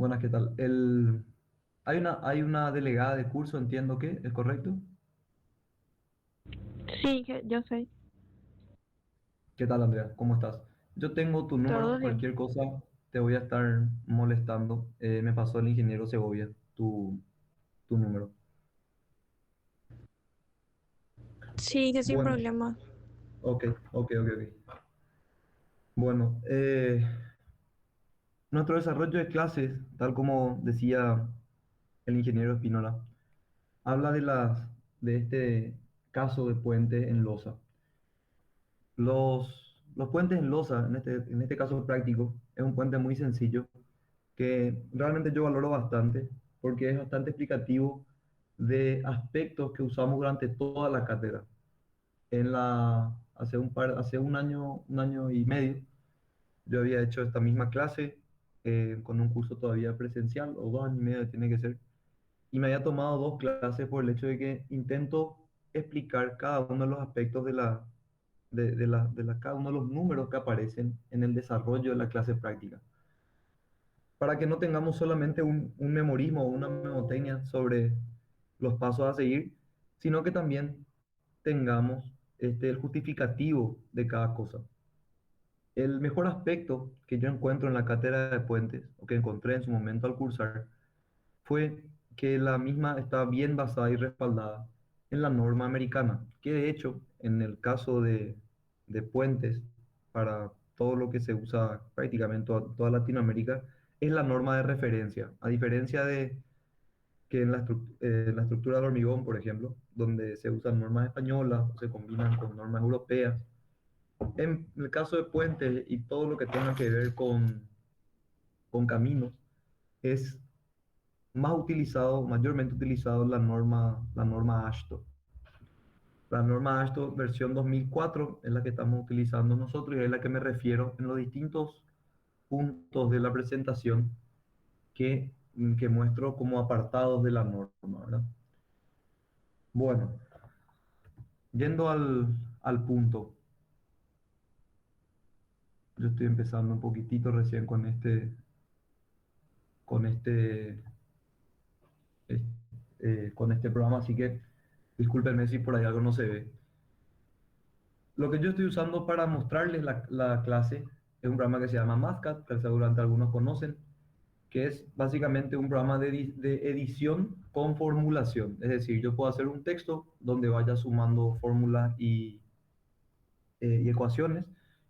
Buenas, ¿qué tal? Hay una delegada de curso, entiendo que, ¿es correcto? Sí, yo sé. ¿Qué tal, Andrea? ¿Cómo estás? Yo tengo tu Todo número, bien. cualquier cosa te voy a estar molestando. Me pasó el ingeniero Segovia, tu número. Sí, que sin Bueno, problema. ok, ok. Bueno, nuestro desarrollo de clases, tal como decía el ingeniero Espinola, habla de este caso de puente en losa. Los puentes en losa, en este caso práctico, es un puente muy sencillo que realmente yo valoro bastante porque es bastante explicativo de aspectos que usamos durante toda la cátedra. Hace un año y medio, yo había hecho esta misma clase con un curso todavía presencial, o 2 años y medio tiene que ser, y me había tomado dos clases por el hecho de que intento explicar cada uno de los aspectos cada uno de los números que aparecen en el desarrollo de la clase práctica, para que no tengamos solamente un memorismo o una memotecnia sobre los pasos a seguir, sino que también tengamos el justificativo de cada cosa. El mejor aspecto que yo encuentro en la cátedra de puentes, o que encontré en su momento al cursar, fue que la misma está bien basada y respaldada en la norma americana, que de hecho, en el caso de puentes, para todo lo que se usa prácticamente toda Latinoamérica, es la norma de referencia, a diferencia de que en la estructura del hormigón, por ejemplo, donde se usan normas españolas o se combinan con normas europeas. En el caso de puentes y todo lo que tenga que ver con caminos, es mayormente utilizado la norma AASHTO. La norma AASHTO versión 2004 es la que estamos utilizando nosotros y es la que me refiero en los distintos puntos de la presentación que muestro como apartados de la norma, ¿verdad? Bueno, yendo al punto, yo estoy empezando un poquitito recién con es- con este programa, así que discúlpenme si por ahí algo no se ve. Lo que yo estoy usando para mostrarles la clase es un programa que se llama MathCAD, que seguramente algunos conocen, que es básicamente un programa de edición con formulación. Es decir, yo puedo hacer un texto donde vaya sumando fórmulas y ecuaciones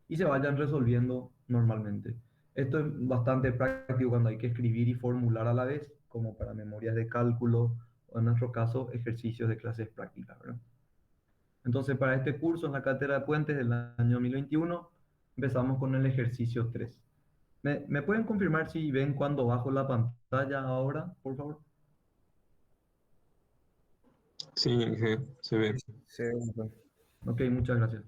y se vayan resolviendo normalmente. Esto es bastante práctico cuando hay que escribir y formular a la vez, como para memorias de cálculo o en nuestro caso ejercicios de clases prácticas, ¿verdad? Entonces, para este curso en la cátedra de puentes del año 2021, empezamos con el ejercicio 3. ¿Me pueden confirmar si ven cuando bajo la pantalla ahora, por favor? Sí, se ve. Sí. Ok, muchas gracias.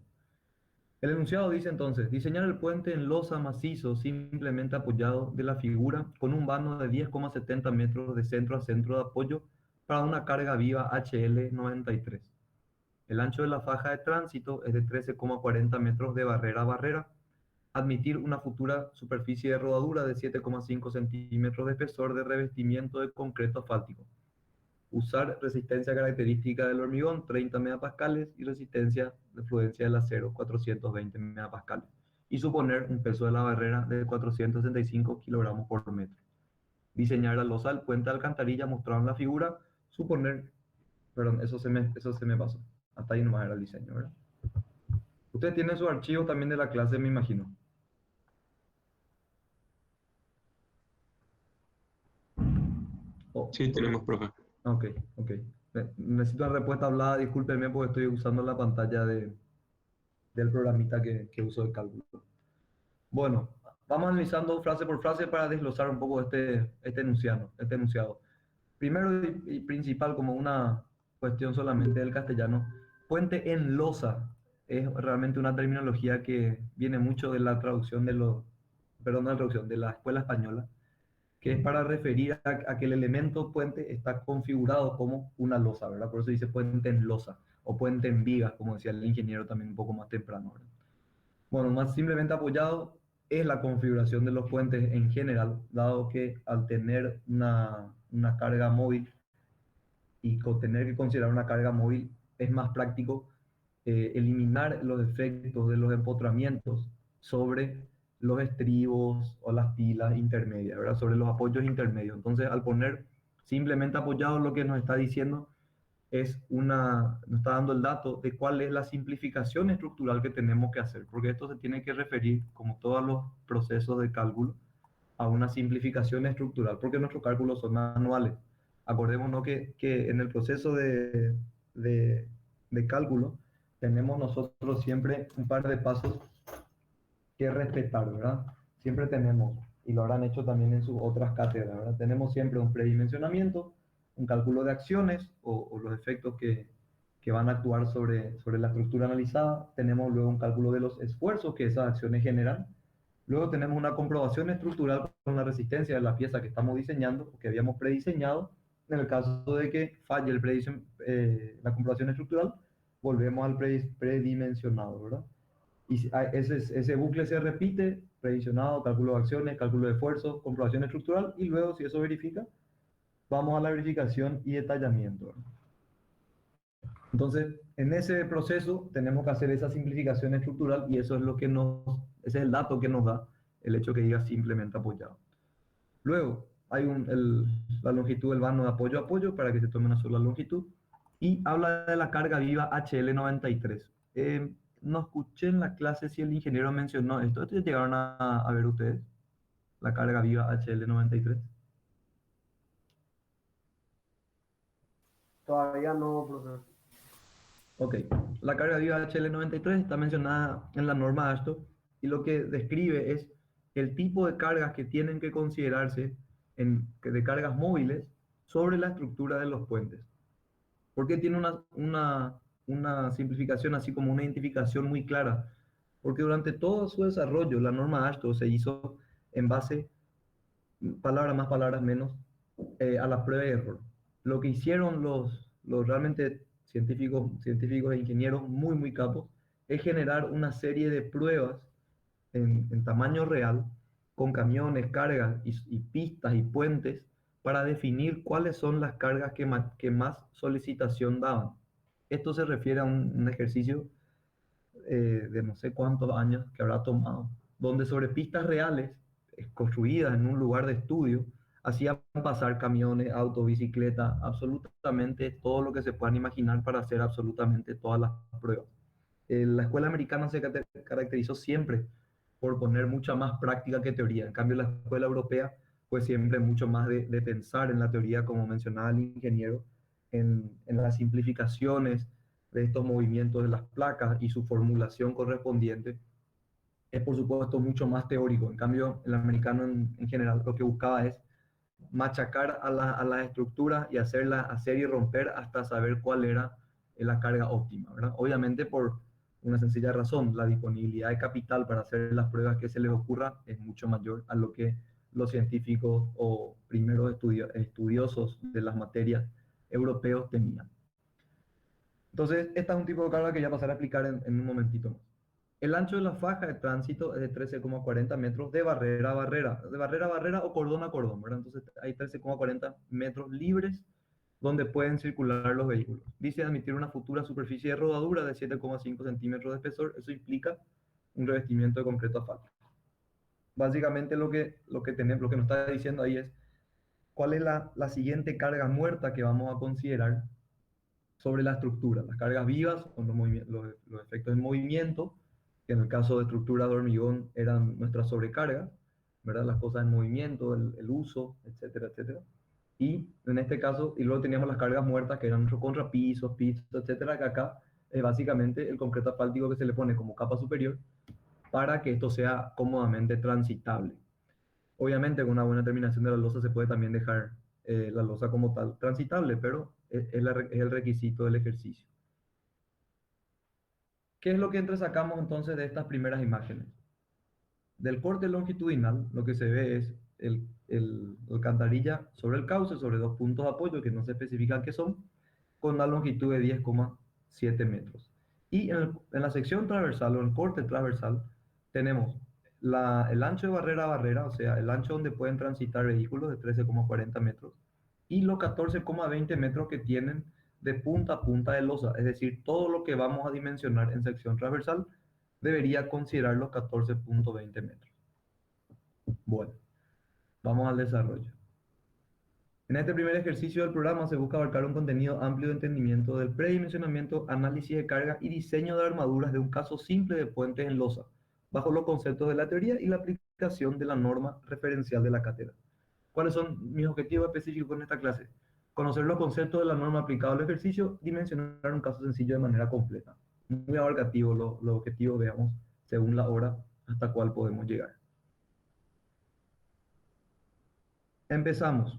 El enunciado dice entonces, diseñar el puente en losa macizo simplemente apoyado de la figura con un vano de 10,70 metros de centro a centro de apoyo para una carga viva HL 93. El ancho de la faja de tránsito es de 13,40 metros de barrera a barrera. Admitir una futura superficie de rodadura de 7,5 centímetros de espesor de revestimiento de concreto asfáltico. Usar resistencia característica del hormigón 30 megapascales y resistencia de fluencia del acero 420 megapascales. Y suponer un peso de la barrera de 465 kilogramos por metro. Diseñar la losa del puente de alcantarilla mostrado en la figura. Suponer, perdón, eso se me pasó. Hasta ahí nomás era el diseño, ¿verdad? Usted tiene su archivo también de la clase, me imagino. Oh, Sí, ok. tenemos, profe. Ok, ok. Necesito una respuesta hablada, discúlpenme porque estoy usando la pantalla del programita que uso de cálculo. Bueno, vamos analizando frase por frase para desglosar un poco este enunciado. Primero y principal, como una cuestión solamente del castellano, puente en losa es realmente una terminología que viene mucho de la traducción perdón, la traducción de la escuela española, que es para referir a que el elemento puente está configurado como una losa, ¿verdad? Por eso dice puente en losa o puente en vigas, como decía el ingeniero también un poco más temprano, ¿verdad? Bueno, más simplemente apoyado es la configuración de los puentes en general, dado que al tener una carga móvil y tener que considerar una carga móvil, es más práctico eliminar los efectos de los empotramientos sobre los estribos o las pilas intermedias, ¿verdad? Sobre los apoyos intermedios. Entonces, al poner simplemente apoyado, lo que nos está diciendo nos está dando el dato de cuál es la simplificación estructural que tenemos que hacer, porque esto se tiene que referir, como todos los procesos de cálculo, a una simplificación estructural, porque nuestros cálculos son manuales. Acordémonos que en el proceso de cálculo tenemos nosotros siempre un par de pasos que respetar, ¿verdad? Siempre tenemos, y lo habrán hecho también en sus otras cátedras, ¿verdad? Tenemos siempre un predimensionamiento, un cálculo de acciones o los efectos que van a actuar sobre la estructura analizada. Tenemos luego un cálculo de los esfuerzos que esas acciones generan. Luego tenemos una comprobación estructural con la resistencia de la pieza que estamos diseñando o que habíamos prediseñado. En el caso de que falle la comprobación estructural, volvemos al predimensionado, ¿verdad? Y ese bucle se repite, previsionado, cálculo de acciones, cálculo de esfuerzos, comprobación estructural, y luego, si eso verifica, vamos a la verificación y detallamiento. Entonces, en ese proceso tenemos que hacer esa simplificación estructural y eso es lo que ese es el dato que nos da el hecho que diga simplemente apoyado. Luego, hay la longitud del vano de apoyo a apoyo para que se tome una sola longitud y habla de la carga viva HL93. No escuché en la clase si el ingeniero mencionó esto. ¿Esto ya llegaron a ver ustedes? La carga viva HL93. Todavía no, profesor. Ok, la carga viva HL93 está mencionada en la norma ASTO y lo que describe es el tipo de cargas que tienen que considerarse de cargas móviles sobre la estructura de los puentes. ¿Por qué tiene una simplificación así como una identificación muy clara? Porque durante todo su desarrollo la norma ASTO se hizo en base, palabras más, palabras menos, a la prueba de error. Lo que hicieron los realmente científicos e ingenieros muy, muy capos es generar una serie de pruebas en tamaño real con camiones, cargas y pistas y puentes para definir cuáles son las cargas que más solicitación daban. Esto se refiere a un ejercicio de no sé cuántos años que habrá tomado, donde sobre pistas reales, construidas en un lugar de estudio, hacían pasar camiones, autos, bicicletas, absolutamente todo lo que se puedan imaginar para hacer absolutamente todas las pruebas. La escuela americana se caracterizó siempre por poner mucha más práctica que teoría. En cambio, la escuela europea, pues siempre mucho más de pensar en la teoría, como mencionaba el ingeniero, en las simplificaciones de estos movimientos de las placas y su formulación correspondiente. Es, por supuesto, mucho más teórico. En cambio, el americano en general lo que buscaba es machacar a las estructuras y hacerlas hacer y romper hasta saber cuál era la carga óptima, ¿verdad? Obviamente por una sencilla razón, la disponibilidad de capital para hacer las pruebas que se les ocurra es mucho mayor a lo que los científicos o primeros estudiosos de las materias europeos tenían. Entonces, esta es un tipo de carga que ya pasaré a explicar en un momentito más. El ancho de la faja de tránsito es de 13,40 metros de barrera a barrera o cordón a cordón, ¿verdad? Entonces hay 13,40 metros libres donde pueden circular los vehículos. Dice admitir una futura superficie de rodadura de 7,5 centímetros de espesor, eso implica un revestimiento de concreto asfáltico. Básicamente lo que nos está diciendo ahí es cuál es la siguiente carga muerta que vamos a considerar sobre la estructura. Las cargas vivas son los efectos de movimiento, que en el caso de estructura de hormigón eran nuestras sobrecargas, ¿verdad? Las cosas en movimiento, el uso, etcétera, etcétera. Y en este caso, y luego teníamos las cargas muertas, que eran nuestros contrapisos, pisos, etcétera, que acá es básicamente el concreto asfáltico que se le pone como capa superior para que esto sea cómodamente transitable. Obviamente con una buena terminación de la losa se puede también dejar la losa como tal transitable, pero es el requisito del ejercicio. ¿Qué es lo que entresacamos entonces de estas primeras imágenes? Del corte longitudinal lo que se ve es la alcantarilla sobre el cauce, sobre dos puntos de apoyo que no se especifican qué son, con una longitud de 10,7 metros. Y en la sección transversal o en el corte transversal tenemos el ancho de barrera a barrera, o sea, el ancho donde pueden transitar vehículos de 13,40 metros, y los 14,20 metros que tienen de punta a punta de losa, es decir, todo lo que vamos a dimensionar en sección transversal debería considerar los 14,20 metros. Bueno, vamos al desarrollo. En este primer ejercicio del programa se busca abarcar un contenido amplio de entendimiento del predimensionamiento, análisis de carga y diseño de armaduras de un caso simple de puentes en losa, bajo los conceptos de la teoría y la aplicación de la norma referencial de la cátedra. ¿Cuáles son mis objetivos específicos en esta clase? Conocer los conceptos de la norma aplicada al ejercicio, dimensionar un caso sencillo de manera completa. Muy abarcativo los objetivos, veamos, según la hora hasta cuál podemos llegar. Empezamos.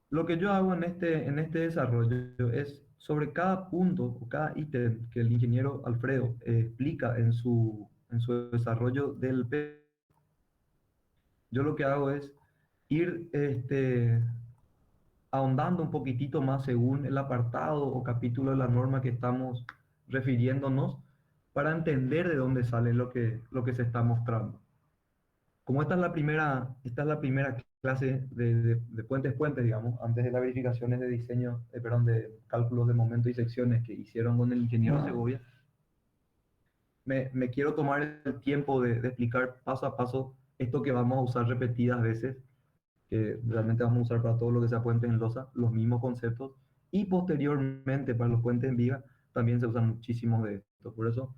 Lo que yo hago en este desarrollo es sobre cada punto o cada ítem que el ingeniero Alfredo explica en su desarrollo del P. Yo lo que hago es ir ahondando un poquitito más según el apartado o capítulo de la norma que estamos refiriéndonos para entender de dónde sale lo que se está mostrando. Como esta es la primera clase de puentes, digamos, antes de las verificaciones de diseño, perdón, de cálculos de momento y secciones que hicieron con el ingeniero Segovia, me quiero tomar el tiempo de explicar paso a paso esto que vamos a usar repetidas veces, que realmente vamos a usar para todo lo que sea puentes en losa, los mismos conceptos, y posteriormente para los puentes en viga también se usan muchísimos de estos. Por eso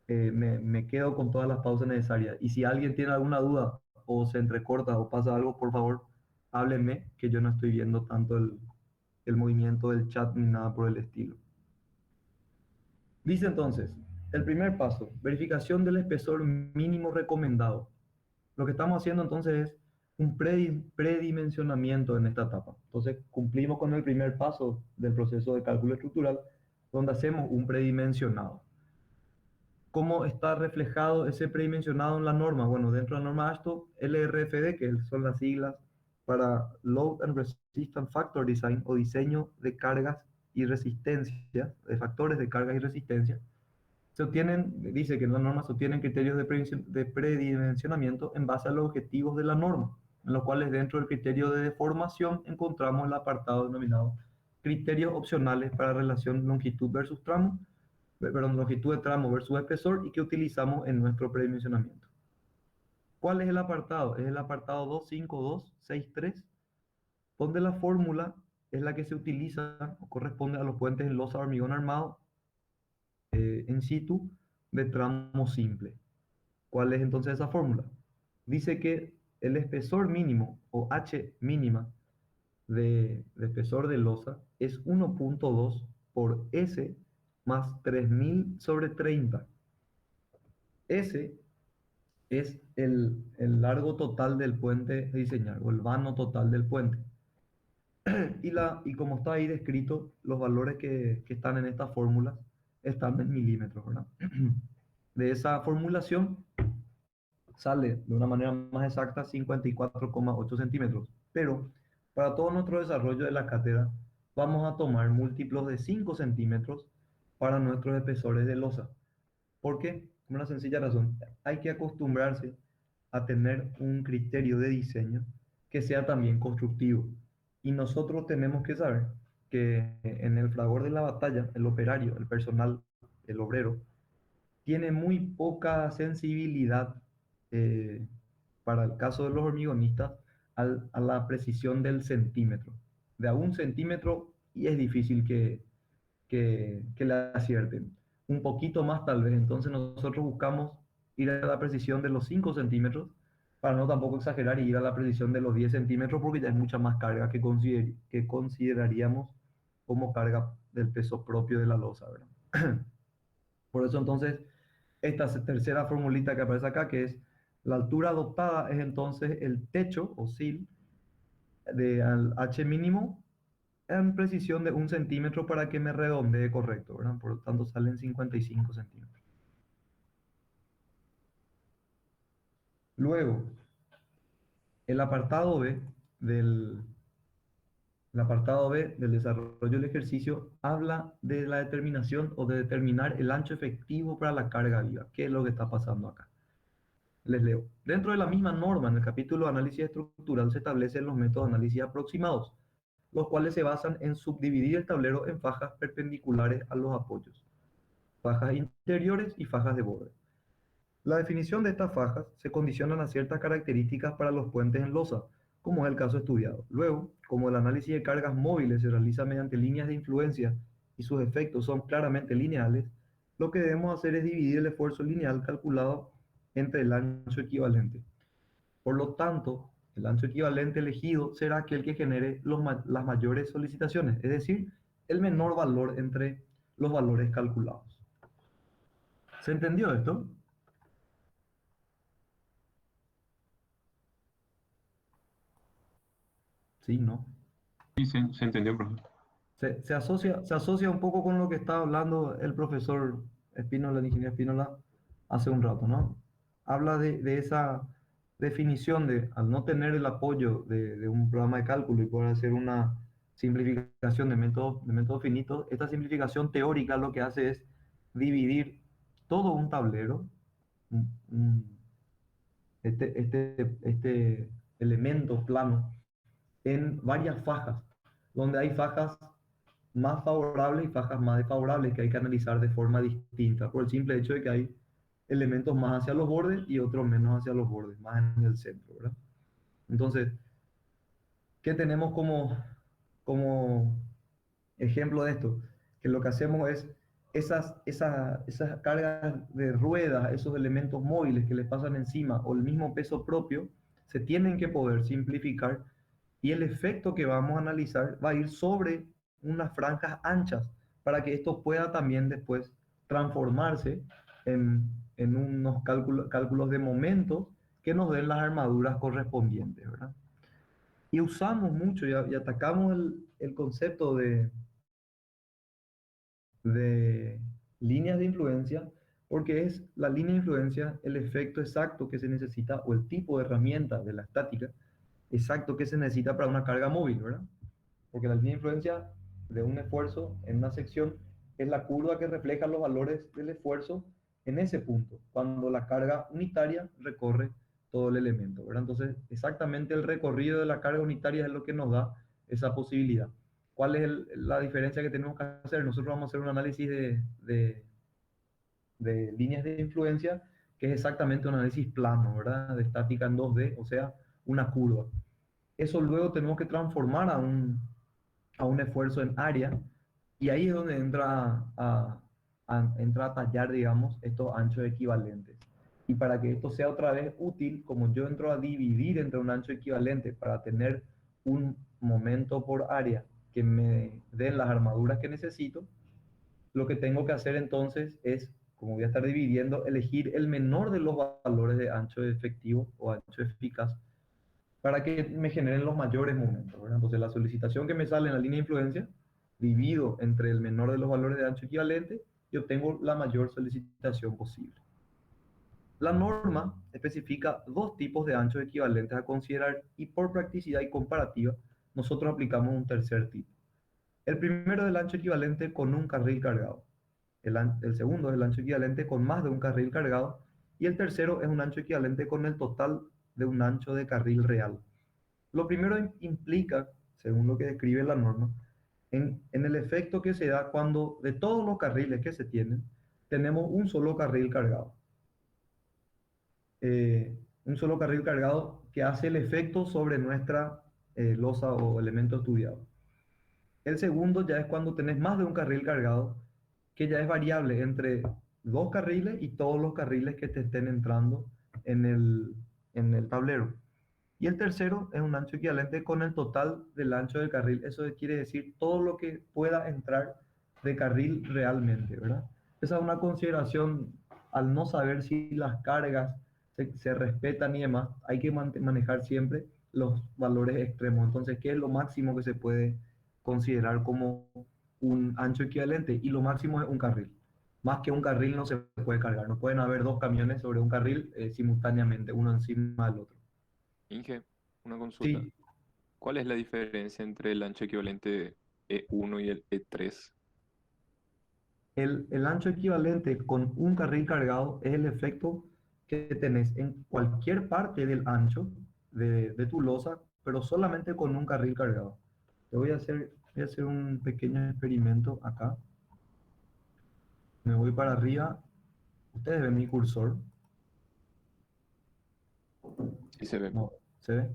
me quedo con todas las pausas necesarias. Y si alguien tiene alguna duda o se entrecorta o pasa algo, por favor, háblenme, que yo no estoy viendo tanto el movimiento del chat ni nada por el estilo. Dice entonces, el primer paso, verificación del espesor mínimo recomendado. Lo que estamos haciendo entonces es un predimensionamiento en esta etapa. Entonces cumplimos con el primer paso del proceso de cálculo estructural, donde hacemos un predimensionado. ¿Cómo está reflejado ese predimensionado en la norma? Bueno, dentro de la norma AASHTO, LRFD, que son las siglas para Load and Resistance Factor Design, o diseño de cargas y resistencia, de factores de carga y resistencia, se obtienen, dice que en la norma se obtienen criterios de predimensionamiento en base a los objetivos de la norma, en los cuales dentro del criterio de deformación encontramos el apartado denominado criterios opcionales para relación longitud versus tramo, perdón, longitud de tramo versus espesor, y que utilizamos en nuestro predimensionamiento. ¿Cuál es el apartado? Es el apartado 25263, donde la fórmula es la que se utiliza o corresponde a los puentes en losa de hormigón armado in situ de tramo simple. ¿Cuál es entonces esa fórmula? Dice que el espesor mínimo o H mínima de espesor de losa es 1.2 por S más 3000 sobre 30. S es el largo total del puente a diseñar, o el vano total del puente. Y como está ahí descrito, los valores que están en esta fórmula están en milímetros, ¿verdad? De esa formulación sale de una manera más exacta 54,8 centímetros. Pero para todo nuestro desarrollo de la cátedra, vamos a tomar múltiplos de 5 centímetros para nuestros espesores de losa. ¿Por qué? Por una sencilla razón. Hay que acostumbrarse a tener un criterio de diseño que sea también constructivo. Y nosotros tenemos que saber que en el fragor de la batalla, el operario, el personal, el obrero, tiene muy poca sensibilidad para el caso de los hormigonistas a la precisión del centímetro. De a un centímetro y es difícil que le acierten. Un poquito más tal vez. Entonces nosotros buscamos ir a la precisión de los 5 centímetros para no tampoco exagerar y ir a la precisión de los 10 centímetros porque ya es mucha más carga que consideraríamos como carga del peso propio de la losa, ¿verdad? Por eso entonces esta tercera formulita que aparece acá, que es la altura adoptada, es entonces el techo o sill de al H mínimo en precisión de 1 centímetro para que me redondee correcto, ¿verdad? Por lo tanto salen 55 centímetros. Luego, el apartado B del, el apartado B del desarrollo del ejercicio habla de la determinación o de determinar el ancho efectivo para la carga viva. ¿Qué es lo que está pasando acá? les leo. Dentro de la misma norma, en el capítulo de análisis estructural se establecen los métodos de análisis aproximados, los cuales se basan en subdividir el tablero en fajas perpendiculares a los apoyos, fajas interiores y fajas de borde. La definición de estas fajas se condicionan a ciertas características para los puentes en losa, como es el caso estudiado. Luego, como el análisis de cargas móviles se realiza mediante líneas de influencia y sus efectos son claramente lineales, lo que debemos hacer es dividir el esfuerzo lineal calculado entre el ancho equivalente. Por lo tanto, el ancho equivalente elegido será aquel que genere las mayores solicitaciones, es decir, el menor valor entre los valores calculados. ¿Se entendió esto? Sí, ¿no? Sí, se entendió, profe. Se asocia un poco con lo que estaba hablando el profesor Espínola, el ingeniero Espínola, hace un rato, ¿no? Habla de esa definición de, al no tener el apoyo de un programa de cálculo y poder hacer una simplificación de método finito, esta simplificación teórica lo que hace es dividir todo un tablero, un- un- este elemento plano, en varias fajas, donde hay fajas más favorables y fajas más desfavorables que hay que analizar de forma distinta, por el simple hecho de que hay elementos más hacia los bordes y otros menos hacia los bordes, más en el centro, ¿verdad? Entonces, ¿qué tenemos como ejemplo de esto? Que lo que hacemos es esas cargas de ruedas, esos elementos móviles que les pasan encima o el mismo peso propio, se tienen que poder simplificar y el efecto que vamos a analizar va a ir sobre unas franjas anchas para que esto pueda también después transformarse en unos cálculos de momentos que nos den las armaduras correspondientes, ¿verdad? Y usamos mucho y atacamos el concepto de líneas de influencia porque es la línea de influencia el efecto exacto que se necesita o el tipo de herramienta de la estática exacto que se necesita para una carga móvil, ¿verdad? Porque la línea de influencia de un esfuerzo en una sección es la curva que refleja los valores del esfuerzo en ese punto, cuando la carga unitaria recorre todo el elemento, ¿verdad? Entonces, exactamente el recorrido de la carga unitaria es lo que nos da esa posibilidad. ¿Cuál es la diferencia que tenemos que hacer? Nosotros vamos a hacer un análisis de líneas de influencia, que es exactamente un análisis plano, ¿verdad? De estática en 2D, o sea, una curva. Eso luego tenemos que transformar a un esfuerzo en área y ahí es donde entra a tallar, digamos, estos anchos equivalentes. Y para que esto sea otra vez útil, como yo entro a dividir entre un ancho equivalente para tener un momento por área que me den las armaduras que necesito, lo que tengo que hacer entonces es, como voy a estar dividiendo, elegir el menor de los valores de ancho efectivo o ancho eficaz para que me generen los mayores momentos, ¿verdad? Entonces, la solicitación que me sale en la línea de influencia, divido entre el menor de los valores de ancho equivalente y obtengo la mayor solicitación posible. La norma especifica dos tipos de anchos equivalentes a considerar y por practicidad y comparativa, nosotros aplicamos un tercer tipo. El primero es el ancho equivalente con un carril cargado. El segundo es el ancho equivalente con más de un carril cargado. Y el tercero es un ancho equivalente con el total de un ancho de carril real. Lo primero implica, según lo que describe la norma, en el efecto que se da cuando de todos los carriles que se tienen, tenemos un solo carril cargado. Un solo carril cargado que hace el efecto sobre nuestra losa o elemento estudiado. El segundo ya es cuando tenés más de un carril cargado, que ya es variable entre dos carriles y todos los carriles que te estén entrando en en el tablero. Y el tercero es un ancho equivalente con el total del ancho del carril. Eso quiere decir todo lo que pueda entrar de carril realmente, ¿verdad? Esa es una consideración al no saber si las cargas se respetan y demás. Hay que manejar siempre los valores extremos. Entonces, ¿qué es lo máximo que se puede considerar como un ancho equivalente? Y lo máximo es un carril. Más que un carril no se puede cargar. No pueden haber dos camiones sobre un carril simultáneamente, uno encima del otro. Inge, una consulta. Sí, ¿Cuál es la diferencia entre el ancho equivalente E1 y el E3? el ancho equivalente con un carril cargado es el efecto que tenés en cualquier parte del ancho de tu losa, pero solamente con un carril cargado. Voy a hacer un pequeño experimento acá. Me voy para arriba. Ustedes ven mi cursor. Sí se ve. No, ¿se ve?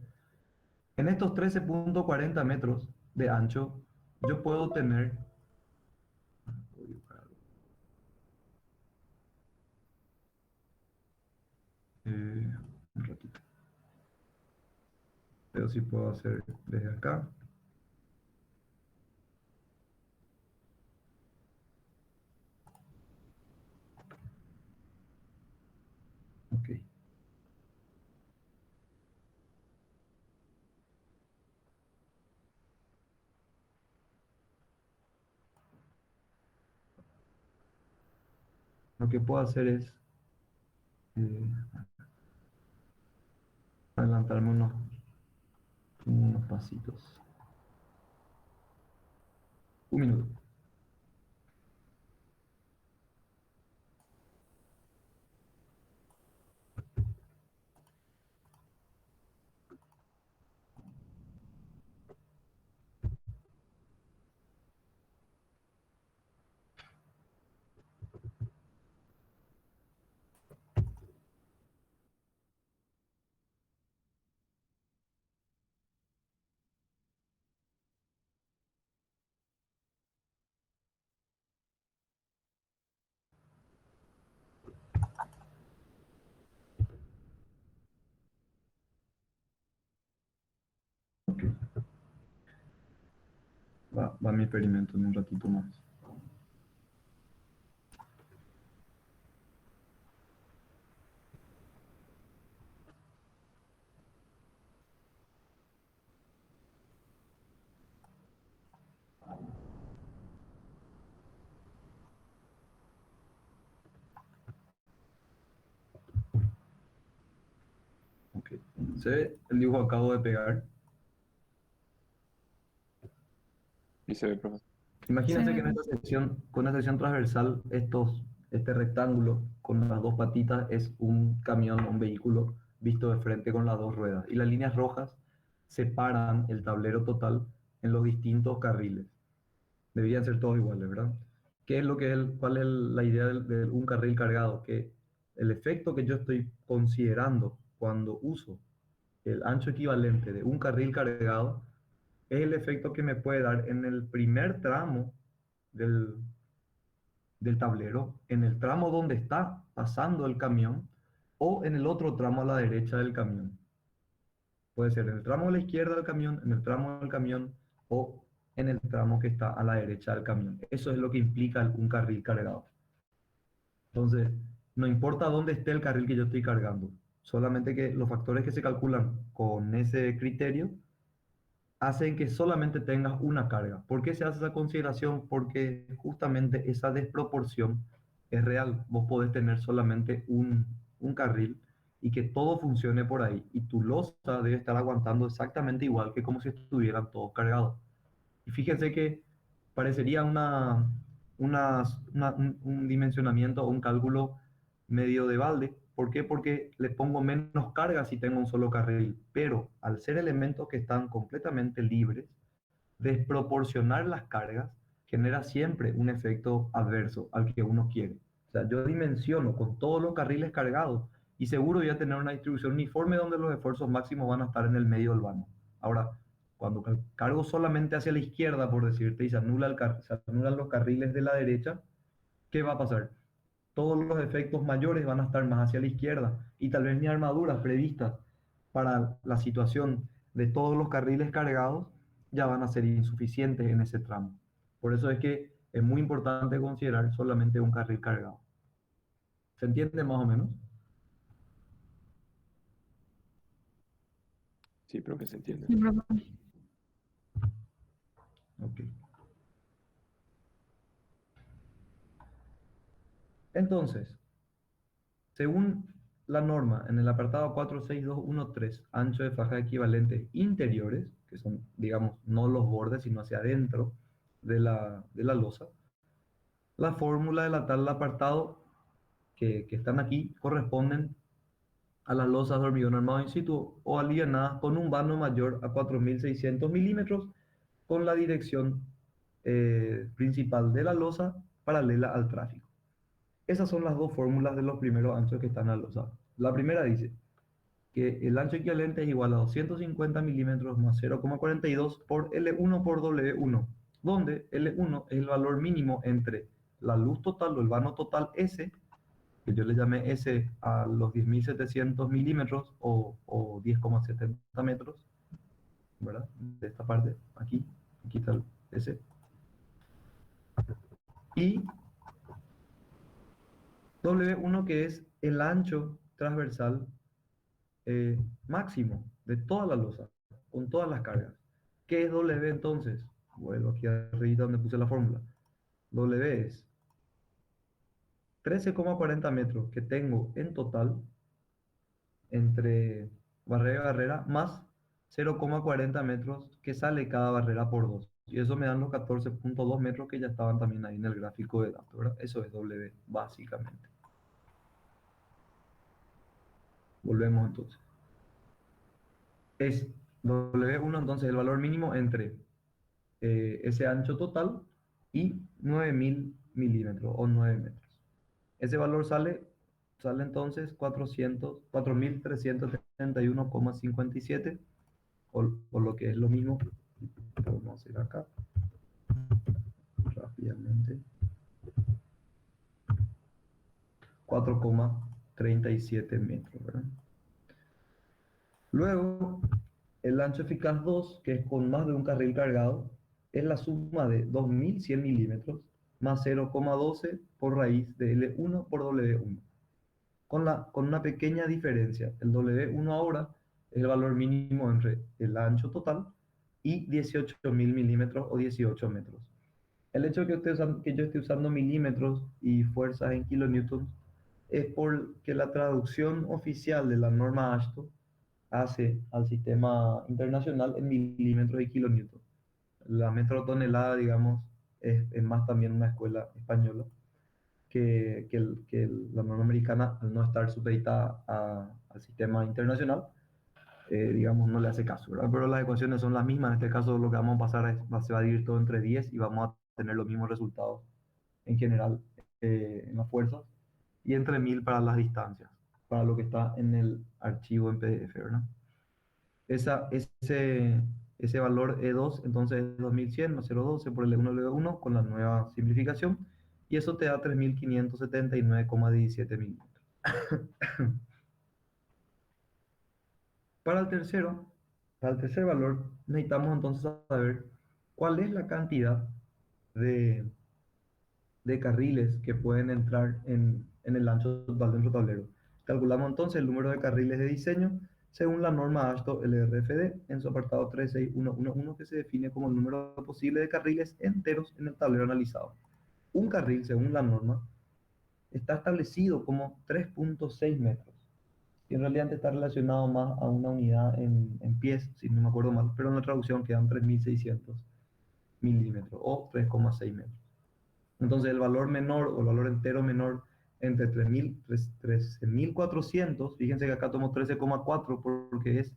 En estos 13.40 metros de ancho, yo puedo tener... voy a buscar algo. Un ratito. Pero sí puedo hacer desde acá. Ok. Lo que puedo hacer es eh, adelantarme unos pasitos. Un minuto. Ok. Va mi experimento en un ratito más. Ok. ¿Se ve el dibujo que acabo de pegar? Sí se ve, profe. Se Imagínense que ve. en esta sección, con esta sección transversal, este rectángulo con las dos patitas es un camión, un vehículo visto de frente con las dos ruedas. Y las líneas rojas separan el tablero total en los distintos carriles. Deberían ser todos iguales, ¿verdad? ¿Qué es lo que es cuál es la idea de un carril cargado? Que el efecto que yo estoy considerando cuando uso el ancho equivalente de un carril cargado es el efecto que me puede dar en el primer tramo del, del tablero, en el tramo donde está pasando el camión o en el otro tramo a la derecha del camión. Puede ser en el tramo a la izquierda del camión, en el tramo del camión o en el tramo que está a la derecha del camión. Eso es lo que implica un carril cargado. Entonces, no importa dónde esté el carril que yo estoy cargando, solamente que los factores que se calculan con ese criterio hacen que solamente tengas una carga. ¿Por qué se hace esa consideración? Porque justamente esa desproporción es real. Vos podés tener solamente un carril y que todo funcione por ahí. Y tu losa debe estar aguantando exactamente igual que como si estuvieran todos cargados. Y fíjense que parecería un dimensionamiento o un cálculo medio de balde. ¿Por qué? Porque le pongo menos carga si tengo un solo carril. Pero al ser elementos que están completamente libres, desproporcionar las cargas genera siempre un efecto adverso al que uno quiere. O sea, yo dimensiono con todos los carriles cargados y seguro voy a tener una distribución uniforme donde los esfuerzos máximos van a estar en el medio del vano. Ahora, cuando cargo solamente hacia la izquierda, por decirte, y se anulan los carriles de la derecha, ¿qué va a pasar? Todos los efectos mayores van a estar más hacia la izquierda y tal vez mi armadura prevista para la situación de todos los carriles cargados ya van a ser insuficientes en ese tramo. Por eso es que es muy importante considerar solamente un carril cargado. ¿Se entiende más o menos? Sí, profe, se entiende. Sí, profe. Ok. Entonces, según la norma en el apartado 46213, ancho de faja equivalentes interiores, que son, digamos, no los bordes, sino hacia adentro de la losa, la fórmula de la tabla apartado que están aquí corresponden a las losas de hormigón armado in situ o alineadas con un vano mayor a 4.600 milímetros con la dirección principal de la losa paralela al tráfico. Esas son las dos fórmulas de los primeros anchos que están en la losa. La primera dice que el ancho equivalente es igual a 250 milímetros más 0,42 por L1 por W1, donde L1 es el valor mínimo entre la luz total o el vano total S, que yo le llamé S a los 10.700 milímetros o 10,70 metros, ¿verdad? De esta parte, aquí está el S. Y W1 que es el ancho transversal máximo de toda la losa, con todas las cargas. ¿Qué es W entonces? Vuelvo aquí arriba donde puse la fórmula. W es 13,40 metros que tengo en total entre barrera y barrera más 0,40 metros que sale cada barrera por 2. Y eso me dan los 14,2 metros que ya estaban también ahí en el gráfico de datos, ¿verdad? Eso es W básicamente. Volvemos entonces. Es W1 entonces el valor mínimo entre ese ancho total y 9.000 milímetros o 9 metros. Ese valor sale entonces 4.371,57 o lo que es lo mismo. Vamos a hacer acá rápidamente. 4,37 metros, ¿verdad? Luego, el ancho eficaz 2, que es con más de un carril cargado, es la suma de 2.100 milímetros más 0,12 por raíz de L1 por W1. Con una pequeña diferencia. El W1 ahora es el valor mínimo entre el ancho total y 18.000 milímetros o 18 metros. El hecho de que yo esté usando milímetros y fuerzas en kilonewtons es porque la traducción oficial de la norma AASHTO hace al sistema internacional en milímetros y kilonewtons. La metrotonelada, digamos, es más también una escuela española la norma americana, al no estar supeditada al sistema internacional, digamos, no le hace caso, ¿verdad? Pero las ecuaciones son las mismas. En este caso, lo que vamos a pasar se va a dividir todo entre 10 y vamos a tener los mismos resultados en general en las fuerzas y entre 1000 para las distancias, para lo que está en el archivo en PDF, ¿verdad? Ese valor E2 entonces es 2100 más 0,12 por el E1 con la nueva simplificación y eso te da 3.579,17 milímetros. Para el tercero, para el tercer valor necesitamos entonces saber cuál es la cantidad de, de carriles que pueden entrar en el ancho total dentro del tablero. Calculamos entonces el número de carriles de diseño según la norma AASHTO LRFD en su apartado 36111 que se define como el número posible de carriles enteros en el tablero analizado. Un carril, según la norma, está establecido como 3,6 metros. Y en realidad está relacionado más a una unidad en pies, si no me acuerdo mal, pero en la traducción quedan 3.600 milímetros o 3,6 metros. Entonces el valor menor o el valor entero menor entre 13.400, fíjense que acá tomo 13,4 porque es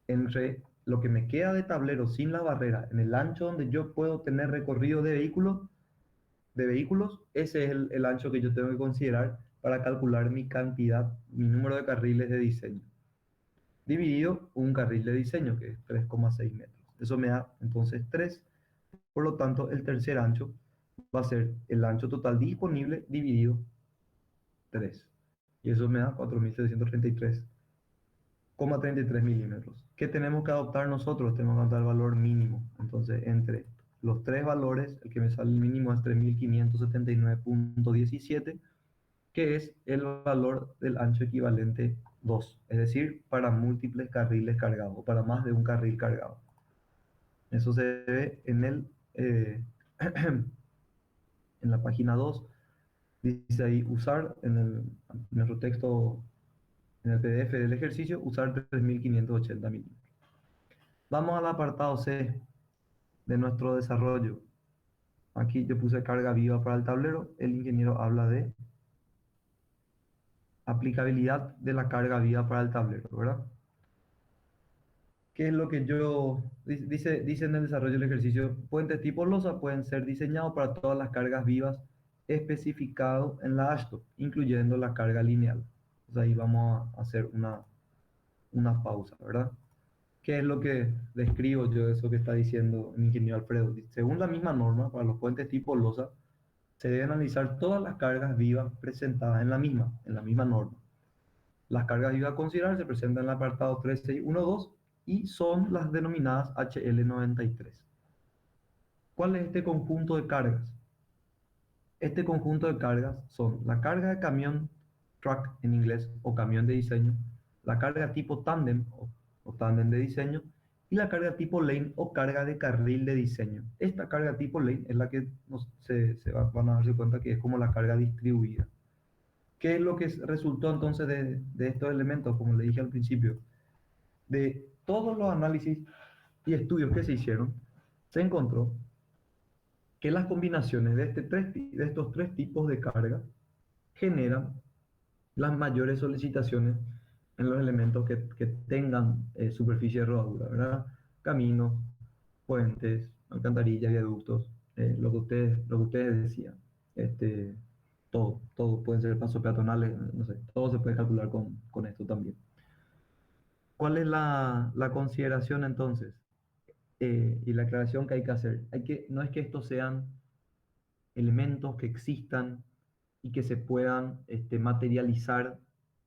entre lo que me queda de tablero sin la barrera, en el ancho donde yo puedo tener recorrido de vehículos, ese es el ancho que yo tengo que considerar para calcular mi cantidad, mi número de carriles de diseño. Dividido un carril de diseño, que es 3,6 metros. Eso me da entonces 3. Por lo tanto, el tercer ancho va a ser el ancho total disponible dividido 3. Y eso me da 4.733,33 milímetros. ¿Qué tenemos que adoptar nosotros? Tenemos que adoptar el valor mínimo. Entonces, entre los tres valores, el que me sale el mínimo es 3.579,17, que es el valor del ancho equivalente 2, es decir, para múltiples carriles cargados, o para más de un carril cargado. Eso se ve en la página 2, dice ahí usar, nuestro texto, en el PDF del ejercicio, usar 3.580 milímetros. Vamos al apartado C de nuestro desarrollo. Aquí yo puse carga viva para el tablero, el ingeniero habla de aplicabilidad de la carga viva para el tablero, ¿verdad? ¿Qué es lo que dice en el desarrollo del ejercicio? Puentes tipo losa pueden ser diseñados para todas las cargas vivas especificado en la ASHTO, incluyendo la carga lineal. Entonces ahí vamos a hacer una pausa, ¿verdad? ¿Qué es lo que describo yo de eso que está diciendo el ingeniero Alfredo? Según la misma norma, para los puentes tipo losa, se deben analizar todas las cargas vivas presentadas en la misma norma. Las cargas vivas a considerar se presentan en el apartado 3612 y son las denominadas HL93. ¿Cuál es este conjunto de cargas? Este conjunto de cargas son la carga de camión, truck en inglés, o camión de diseño, la carga tipo tándem o tándem de diseño, y la carga tipo lane o carga de carril de diseño. Esta carga tipo lane es la que van a darse cuenta que es como la carga distribuida. ¿Qué es lo que resultó entonces de estos elementos? Como le dije al principio, de todos los análisis y estudios que se hicieron, se encontró que las combinaciones de estos tres tipos de carga generan las mayores solicitaciones en los elementos que tengan superficie de rodadura, ¿verdad? Caminos, puentes, alcantarillas, viaductos, lo que ustedes decían. Este, todo pueden ser pasos peatonales, no sé, todo se puede calcular con esto también. ¿Cuál es la consideración entonces? Y la aclaración que hay que hacer. No es que estos sean elementos que existan y que se puedan materializar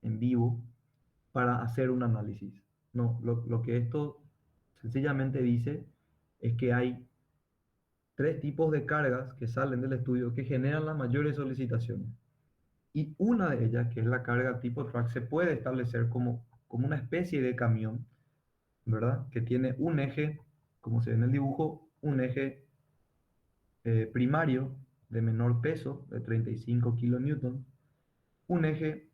en vivo para hacer un análisis. No, lo que esto sencillamente dice es que hay tres tipos de cargas que salen del estudio que generan las mayores solicitaciones. Y una de ellas, que es la carga tipo track, se puede establecer como una especie de camión, ¿verdad? Que tiene un eje, como se ve en el dibujo, un eje primario de menor peso, de 35 kilonewton, un eje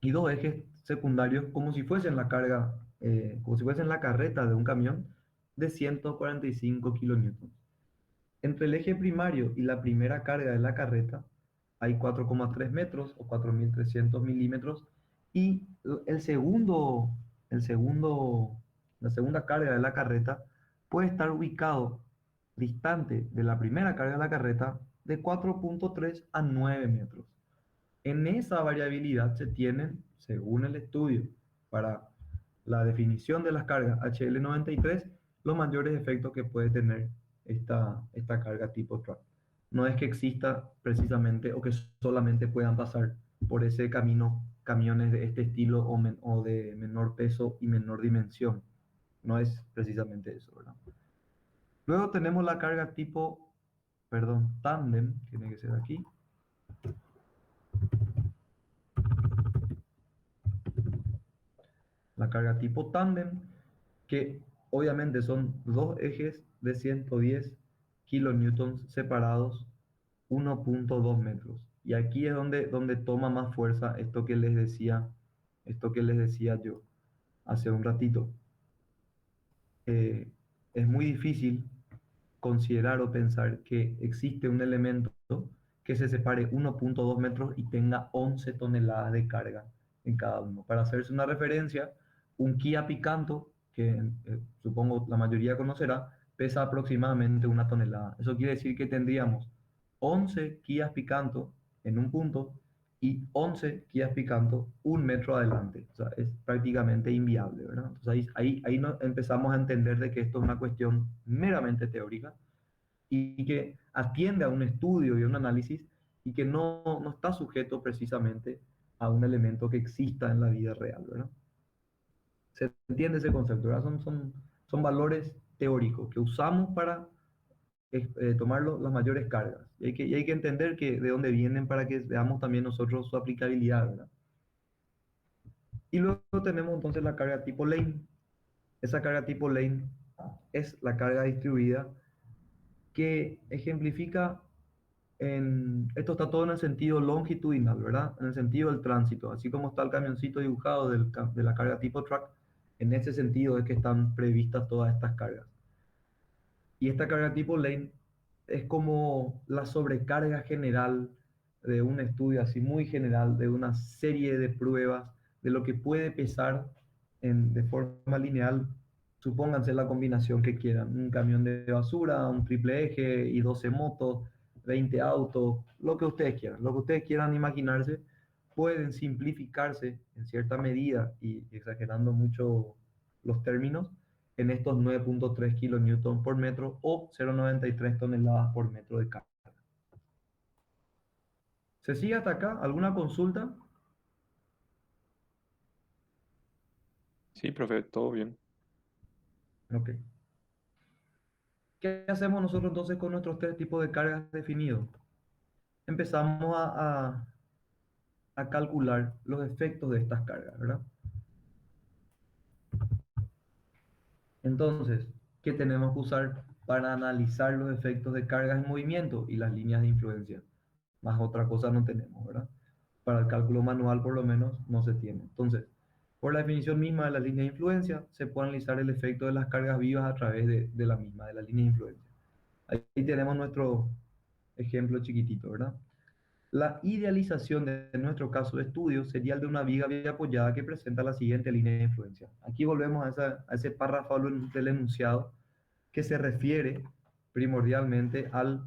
y dos ejes secundarios como si fuesen la carga, como si fuesen la carreta de un camión de 145 kilonewtons. Entre el eje primario y la primera carga de la carreta hay 4,3 metros o 4.300 milímetros y el segundo, la segunda carga de la carreta puede estar ubicado distante de la primera carga de la carreta de 4,3 a 9 metros. En esa variabilidad se tienen, según el estudio, para la definición de las cargas HL93, los mayores efectos que puede tener esta carga tipo truck. No es que exista precisamente o que solamente puedan pasar por ese camino camiones de este estilo o de menor peso y menor dimensión. No es precisamente eso, ¿verdad? Luego tenemos la carga tipo, perdón, tándem, tiene que ser aquí. La carga tipo tándem, que obviamente son dos ejes de 110 kilonewtons separados 1,2 metros. Y aquí es donde toma más fuerza esto que les decía yo hace un ratito. Es muy difícil considerar o pensar que existe un elemento que se separe 1,2 metros y tenga 11 toneladas de carga en cada uno. Para hacerse una referencia, un Kia Picanto, que supongo la mayoría conocerá, pesa aproximadamente 1 tonelada. Eso quiere decir que tendríamos 11 Kias Picanto en un punto y 11 Kias Picanto 1 metro adelante. O sea, es prácticamente inviable, ¿verdad? Entonces ahí empezamos a entender de que esto es una cuestión meramente teórica y que atiende a un estudio y a un análisis y que no está sujeto precisamente a un elemento que exista en la vida real, ¿verdad? ¿Se entiende ese concepto, verdad? Son valores teóricos que usamos para tomar las mayores cargas. Y hay que entender de dónde vienen para que veamos también nosotros su aplicabilidad, ¿verdad? Y luego tenemos entonces la carga tipo lane. Esa carga tipo lane es la carga distribuida que ejemplifica esto está todo en el sentido longitudinal, ¿verdad? En el sentido del tránsito, así como está el camioncito dibujado de la carga tipo truck, en ese sentido es que están previstas todas estas cargas. Y esta carga tipo lane es como la sobrecarga general de un estudio así muy general, de una serie de pruebas, de lo que puede pesar de forma lineal. Supónganse la combinación que quieran, un camión de basura, un triple eje y 12 motos, 20 autos, lo que ustedes quieran imaginarse, pueden simplificarse en cierta medida y exagerando mucho los términos en estos 9.3 kilonewton por metro o 0,93 toneladas por metro de carga. ¿Se sigue hasta acá? ¿Alguna consulta? Sí, profe, todo bien. Ok. ¿Qué hacemos nosotros entonces con nuestros tres tipos de cargas definidos? Empezamos a calcular los efectos de estas cargas, ¿verdad? Entonces, ¿qué tenemos que usar para analizar los efectos de cargas en movimiento y las líneas de influencia? Más otra cosa no tenemos, ¿verdad? Para el cálculo manual por lo menos no se tiene. Entonces, por la definición misma de la línea de influencia, se puede analizar el efecto de las cargas vivas a través de la misma, de la línea de influencia. Ahí tenemos nuestro ejemplo chiquitito, ¿verdad? La idealización de nuestro caso de estudio sería el de una viga bien apoyada que presenta la siguiente línea de influencia. Aquí volvemos a ese párrafo del enunciado que se refiere primordialmente a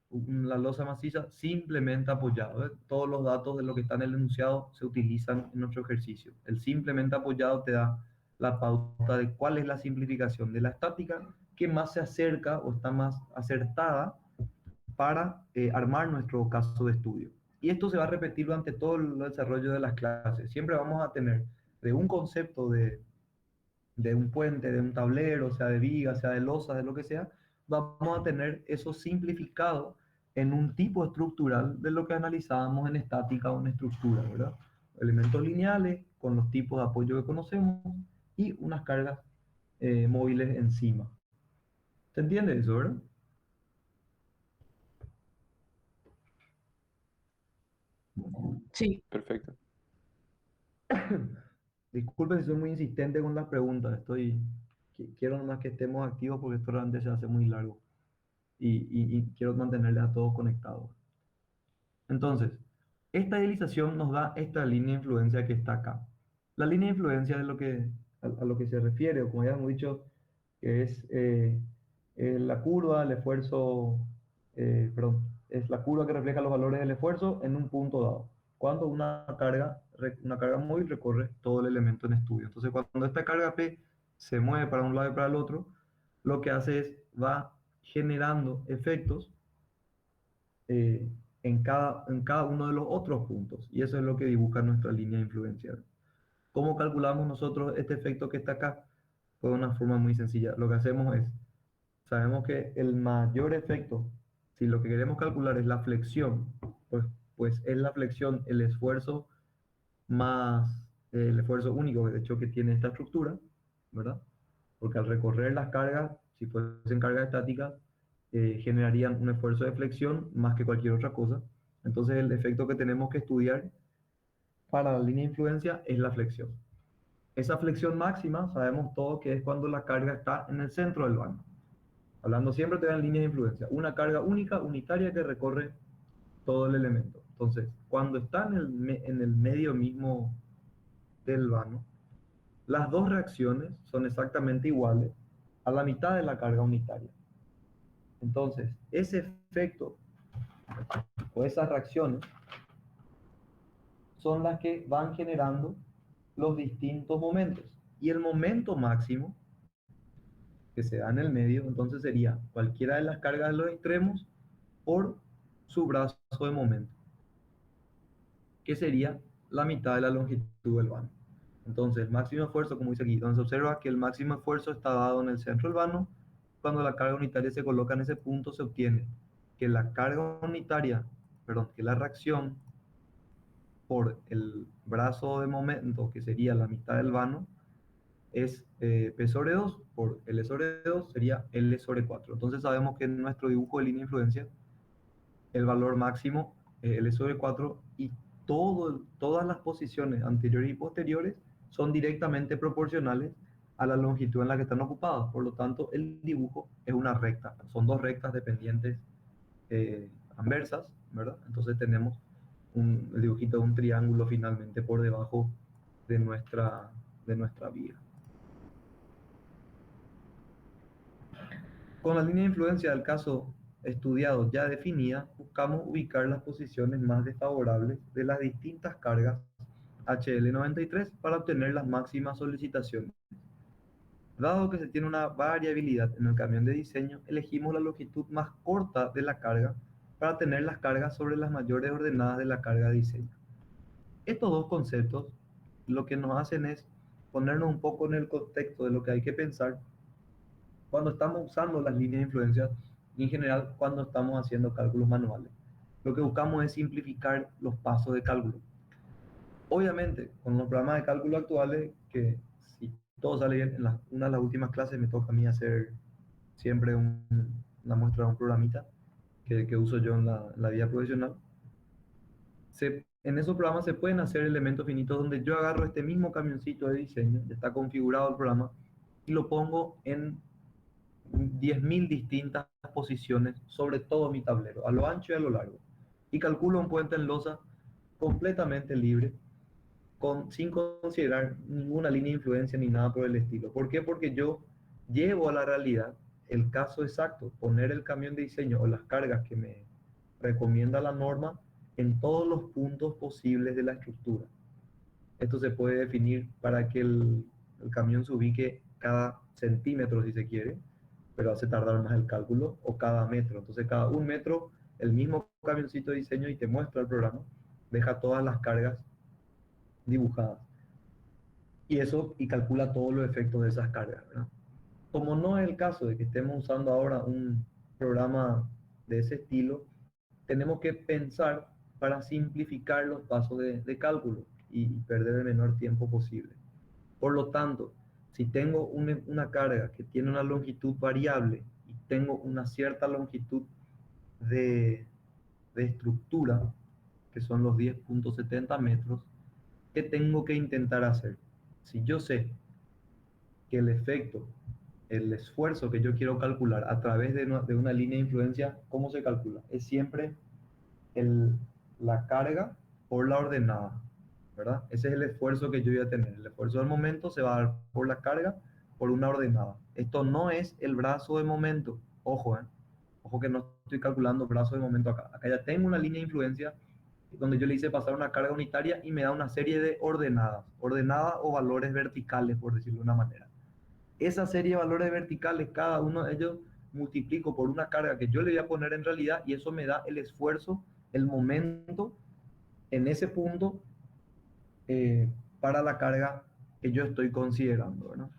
la losa maciza simplemente apoyado. ¿Eh? Todos los datos de lo que está en el enunciado se utilizan en nuestro ejercicio. El simplemente apoyado te da la pauta de cuál es la simplificación de la estática que más se acerca o está más acertada para armar nuestro caso de estudio. Y esto se va a repetir durante todo el desarrollo de las clases. Siempre vamos a tener de un concepto de un puente, de un tablero, sea de viga, sea de losa, de lo que sea, vamos a tener eso simplificado en un tipo estructural de lo que analizábamos en estática o en estructura, ¿verdad? Elementos lineales con los tipos de apoyo que conocemos y unas cargas móviles encima. ¿Se entiende eso, verdad? Sí. Perfecto. Disculpen si soy muy insistente con las preguntas. Quiero nomás que estemos activos porque esto realmente se hace muy largo y quiero mantenerles a todos conectados. Entonces, esta idealización nos da esta línea de influencia que está acá. La línea de influencia es a lo que se refiere, o como ya hemos dicho, que es la curva, el esfuerzo, perdón, es la curva que refleja los valores del esfuerzo en un punto dado. Cuando una carga móvil recorre todo el elemento en estudio. Entonces, cuando esta carga P se mueve para un lado y para el otro, lo que hace es va generando efectos en cada uno de los otros puntos. Y eso es lo que dibuja nuestra línea de influencia. ¿Cómo calculamos nosotros este efecto que está acá? Pues de una forma muy sencilla. Lo que hacemos es, sabemos que el mayor efecto, si lo que queremos calcular es la flexión, pues es la flexión el esfuerzo más el esfuerzo único, de hecho, que tiene esta estructura, ¿verdad? Porque al recorrer las cargas, si fuesen cargas estáticas, generarían un esfuerzo de flexión más que cualquier otra cosa. Entonces el efecto que tenemos que estudiar para la línea de influencia es la flexión. Esa flexión máxima sabemos todos que es cuando la carga está en el centro del vano. Hablando siempre te dan líneas de influencia. Una carga única, unitaria que recorre todo el elemento. Entonces, cuando está en el medio mismo del vano, las dos reacciones son exactamente iguales a la mitad de la carga unitaria. Entonces, ese efecto o esas reacciones son las que van generando los distintos momentos. Y el momento máximo que se da en el medio, entonces sería cualquiera de las cargas de los extremos por su brazo de momento, que sería la mitad de la longitud del vano. Entonces, el máximo esfuerzo, como dice aquí, donde se observa que el máximo esfuerzo está dado en el centro del vano, cuando la carga unitaria se coloca en ese punto, se obtiene que la carga unitaria, perdón, que la reacción por el brazo de momento, que sería la mitad del vano, es P sobre 2 por L sobre 2 sería L sobre 4. Entonces sabemos que en nuestro dibujo de línea de influencia, el valor máximo es L sobre 4 y todas las posiciones anteriores y posteriores son directamente proporcionales a la longitud en la que están ocupadas. Por lo tanto, el dibujo es una recta. Son dos rectas dependientes anversas, ¿verdad? Entonces tenemos el dibujito de un triángulo finalmente por debajo de nuestra vía. Con la línea de influencia del caso estudiado ya definida, buscamos ubicar las posiciones más desfavorables de las distintas cargas HL93 para obtener las máximas solicitaciones. Dado que se tiene una variabilidad en el camión de diseño, elegimos la longitud más corta de la carga para tener las cargas sobre las mayores ordenadas de la carga de diseño. Estos dos conceptos lo que nos hacen es ponernos un poco en el contexto de lo que hay que pensar cuando estamos usando las líneas de influencia y en general cuando estamos haciendo cálculos manuales. Lo que buscamos es simplificar los pasos de cálculo. Obviamente, con los programas de cálculo actuales, que si todo sale bien, en una de las últimas clases me toca a mí hacer siempre una muestra de un programita que uso yo en la vida profesional. En esos programas se pueden hacer elementos finitos donde yo agarro este mismo camioncito de diseño, ya está configurado el programa, y lo pongo en 10.000 distintas posiciones sobre todo mi tablero, a lo ancho y a lo largo. Y calculo un puente en losa completamente libre, sin considerar ninguna línea de influencia ni nada por el estilo. ¿Por qué? Porque yo llevo a la realidad el caso exacto, poner el camión de diseño o las cargas que me recomienda la norma en todos los puntos posibles de la estructura. Esto se puede definir para que el camión se ubique cada centímetro si se quiere, pero hace tardar más el cálculo, o cada metro. Entonces cada un metro el mismo camioncito de diseño y te muestra el programa, deja todas las cargas dibujadas. Y eso, y calcula todos los efectos de esas cargas, ¿verdad? Como no es el caso de que estemos usando ahora un programa de ese estilo, tenemos que pensar para simplificar los pasos de cálculo y perder el menor tiempo posible. Por lo tanto, si tengo una carga que tiene una longitud variable y tengo una cierta longitud de estructura, que son los 10.70 metros, ¿qué tengo que intentar hacer? Si yo sé que el efecto, el esfuerzo que yo quiero calcular a través de una línea de influencia, ¿cómo se calcula? Es siempre la carga por la ordenada, ¿verdad? Ese es el esfuerzo que yo voy a tener. El esfuerzo del momento se va a dar por la carga, por una ordenada. Esto no es el brazo de momento. Ojo, Ojo que no estoy calculando brazo de momento acá. Acá ya tengo una línea de influencia donde yo le hice pasar una carga unitaria y me da una serie de ordenadas o valores verticales, por decirlo de una manera. Esa serie de valores verticales, cada uno de ellos multiplico por una carga que yo le voy a poner en realidad y eso me da el esfuerzo, el momento en ese punto para la carga que yo estoy considerando, ¿no?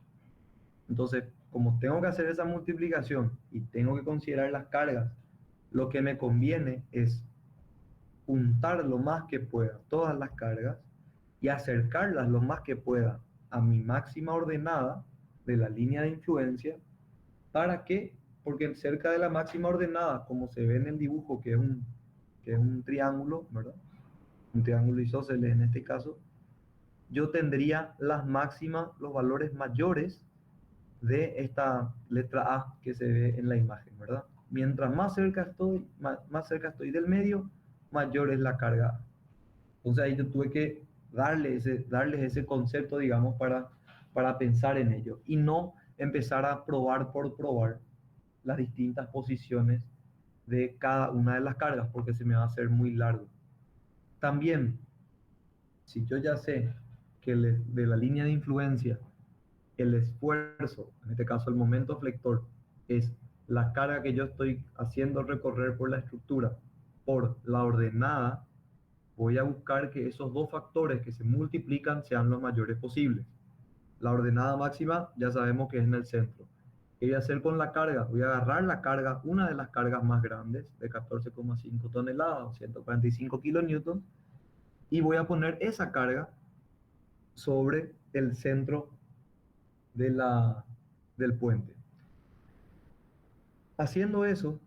Entonces, como tengo que hacer esa multiplicación y tengo que considerar las cargas, lo que me conviene es juntar lo más que pueda todas las cargas y acercarlas lo más que pueda a mi máxima ordenada de la línea de influencia. ¿Para qué? Porque cerca de la máxima ordenada, como se ve en el dibujo, que es un triángulo, ¿verdad? Un triángulo isósceles en este caso, yo tendría las máximas, los valores mayores de esta letra A que se ve en la imagen, ¿verdad? Mientras más cerca estoy del medio, mayor es la carga. Entonces ahí yo tuve que darles ese concepto, digamos, para pensar en ello y no empezar a probar por probar las distintas posiciones de cada una de las cargas, porque se me va a hacer muy largo. También, si yo ya sé que de la línea de influencia, el esfuerzo, en este caso el momento flector, es la carga que yo estoy haciendo recorrer por la estructura por la ordenada, voy a buscar que esos dos factores que se multiplican sean los mayores posibles. La ordenada máxima ya sabemos que es en el centro. ¿Qué voy a hacer con la carga? Voy a agarrar la carga, una de las cargas más grandes, de 14,5 toneladas o 145 kilonewtons, y voy a poner esa carga sobre el centro del puente. Haciendo eso,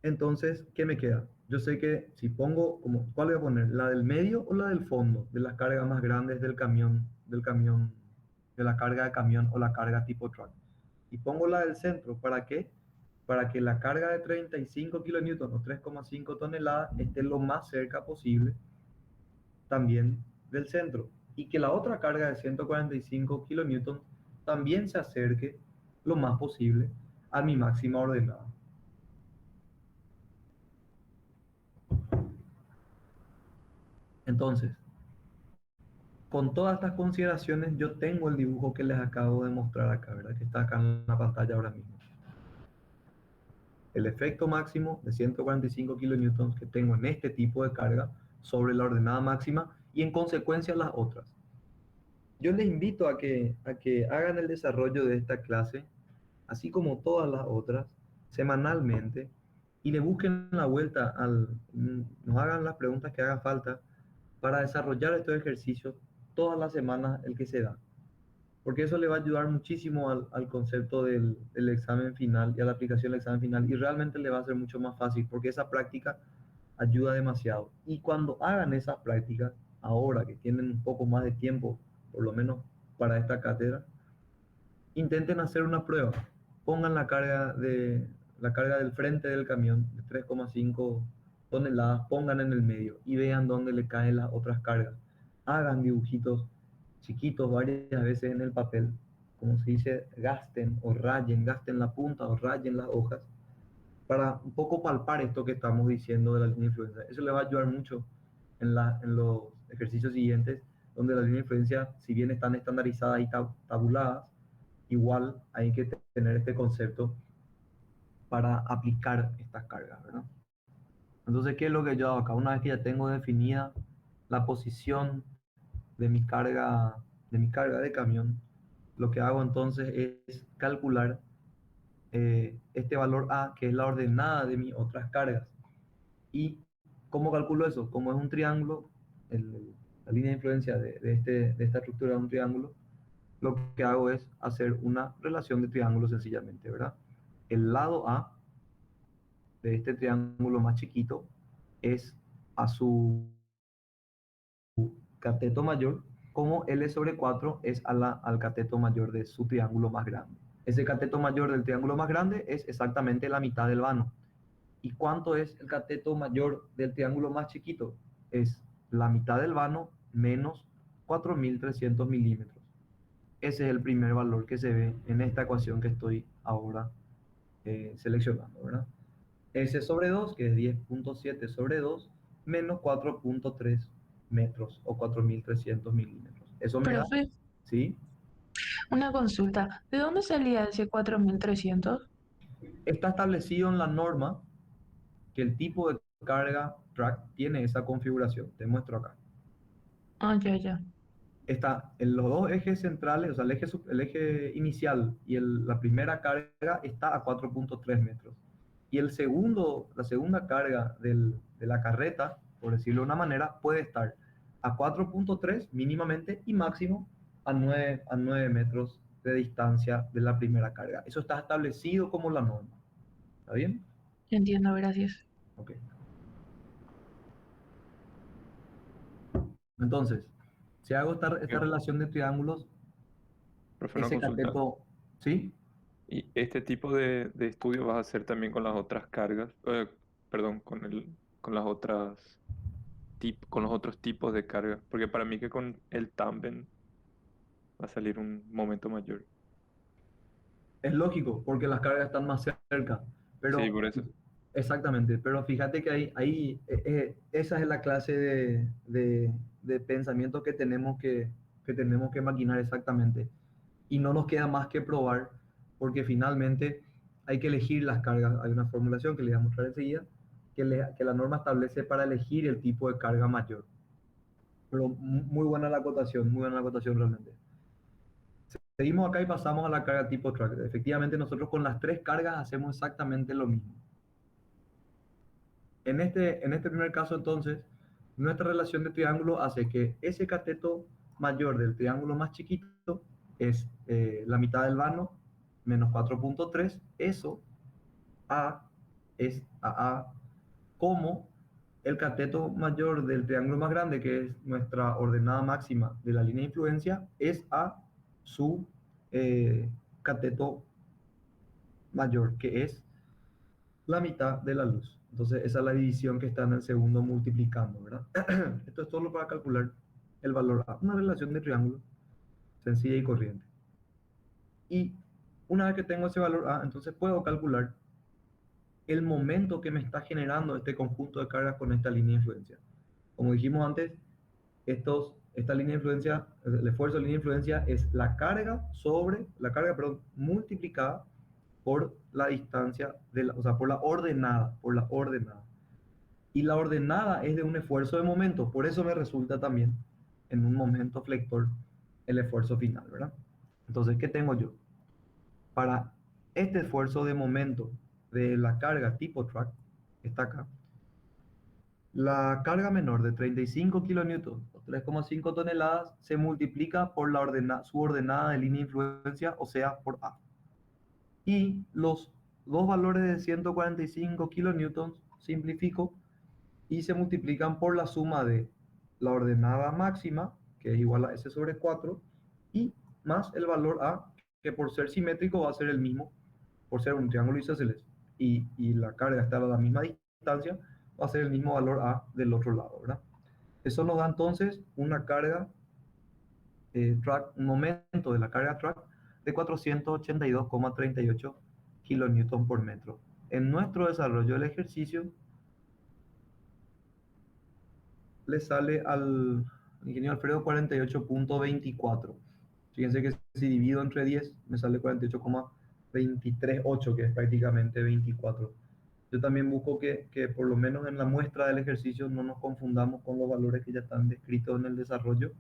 entonces, ¿qué me queda? Yo sé que si pongo, ¿cuál voy a poner? ¿La del medio o la del fondo? De las cargas más grandes del camión, de la carga de camión o la carga tipo truck. Y pongo la del centro, ¿para qué? para que la carga de 35 kilonewtons o 3,5 toneladas esté lo más cerca posible también del centro y que la otra carga de 145 kilonewtons también se acerque lo más posible a mi máxima ordenada. Entonces, con todas estas consideraciones, yo tengo el dibujo que les acabo de mostrar acá, ¿verdad? Que está acá en la pantalla ahora mismo. El efecto máximo de 145 kilonewtons que tengo en este tipo de carga sobre la ordenada máxima y en consecuencia las otras. Yo les invito a que hagan el desarrollo de esta clase, así como todas las otras, semanalmente, y le busquen la vuelta, nos hagan las preguntas que haga falta para desarrollar estos ejercicios todas las semanas el que se da. Porque eso le va a ayudar muchísimo al concepto del examen final y a la aplicación del examen final, y realmente le va a ser mucho más fácil, porque esa práctica ayuda demasiado. Y cuando hagan esas prácticas, ahora que tienen un poco más de tiempo, por lo menos para esta cátedra, intenten hacer una prueba. Pongan la carga del frente del camión de 3,5 toneladas, pongan en el medio y vean dónde le caen las otras cargas. Hagan dibujitos chiquitos varias veces en el papel, como se dice, gasten la punta o rayen las hojas para un poco palpar esto que estamos diciendo de la línea de influencia. Eso le va a ayudar mucho en los ejercicios siguientes, donde las líneas de influencia, si bien están estandarizadas y tabuladas, igual hay que tener este concepto para aplicar estas cargas, ¿verdad? Entonces, ¿qué es lo que yo hago acá? Una vez que ya tengo definida la posición de mi carga de camión, lo que hago entonces es calcular este valor A, que es la ordenada de mis otras cargas. ¿Y cómo calculo eso? Como es un triángulo, la línea de influencia de esta estructura es un triángulo, lo que hago es hacer una relación de triángulos sencillamente, ¿verdad? El lado A de este triángulo más chiquito es a su cateto mayor, como L sobre 4 es al cateto mayor de su triángulo más grande. Ese cateto mayor del triángulo más grande es exactamente la mitad del vano. ¿Y cuánto es el cateto mayor del triángulo más chiquito? Es la mitad del vano menos 4.300 milímetros. Ese es el primer valor que se ve en esta ecuación que estoy ahora seleccionando, ¿verdad? S sobre 2, que es 10,7 sobre 2, menos 4,3 metros o 4.300 milímetros. Eso me da, Profe, ¿sí? una consulta. ¿De dónde salía ese 4300? Está establecido en la norma que el tipo de carga track tiene esa configuración. Te muestro acá. Ah, ya, ya. Está en los dos ejes centrales, o sea, el eje inicial y la primera carga está a 4,3 metros. Y la segunda carga de la carreta, por decirlo de una manera, puede estar a 4,3 mínimamente y máximo a 9 metros de distancia de la primera carga. Eso está establecido como la norma. ¿Está bien? Entiendo, gracias. Ok. Entonces, si hago esta relación de triángulos, Profe, una ese consulta. cateto, ¿sí? ¿Y este tipo de estudio vas a hacer también con las otras cargas? Perdón, con las otras con los otros tipos de carga. Porque para mí que con el tándem va a salir un momento mayor. Es lógico, porque las cargas están más cerca, Sí, pero por eso. exactamente, pero fíjate que esa es la clase de pensamiento que tenemos que maquinar exactamente. Y no nos queda más que probar, porque finalmente hay que elegir las cargas. Hay una formulación que les voy a mostrar enseguida, que la norma establece para elegir el tipo de carga mayor. Pero muy buena la acotación realmente. Seguimos acá y pasamos a la carga tipo track. Efectivamente, nosotros con las tres cargas hacemos exactamente lo mismo. En este primer caso, entonces, nuestra relación de triángulo hace que ese cateto mayor del triángulo más chiquito es la mitad del vano menos 4,3. Eso A es A como el cateto mayor del triángulo más grande, que es nuestra ordenada máxima de la línea de influencia, es a su cateto mayor, que es la mitad de la luz. Entonces, esa es la división que está en el segundo multiplicando, ¿verdad? Esto es solo para calcular el valor A. Una relación de triángulo sencilla y corriente. Y una vez que tengo ese valor A, entonces puedo calcular el momento que me está generando este conjunto de cargas con esta línea de influencia. Como dijimos antes, esta línea de influencia, el esfuerzo de línea de influencia es la carga multiplicada por la distancia, o sea, por la ordenada. Y la ordenada es de un esfuerzo de momento, por eso me resulta también en un momento flector el esfuerzo final, ¿verdad? Entonces, ¿qué tengo yo? Para este esfuerzo de momento de la carga tipo track, que está acá, la carga menor de 35 kilonewtons o 3,5 toneladas se multiplica por su ordenada de línea de influencia, o sea, por A. Y los dos valores de 145 kilonewtons simplifico y se multiplican por la suma de la ordenada máxima, que es igual a S sobre 4, y más el valor A, que por ser simétrico va a ser el mismo, por ser un triángulo isósceles, y la carga está a la misma distancia, va a ser el mismo valor A del otro lado, ¿verdad? Eso nos da entonces una carga track, un momento de la carga track de 482,38 kilonewton por metro. En nuestro desarrollo del ejercicio le sale al ingeniero Alfredo 48,24. Fíjense que si divido entre 10 me sale 48,238, que es prácticamente 24. Yo también busco que por lo menos en la muestra del ejercicio no nos confundamos con los valores que ya están descritos en el desarrollo,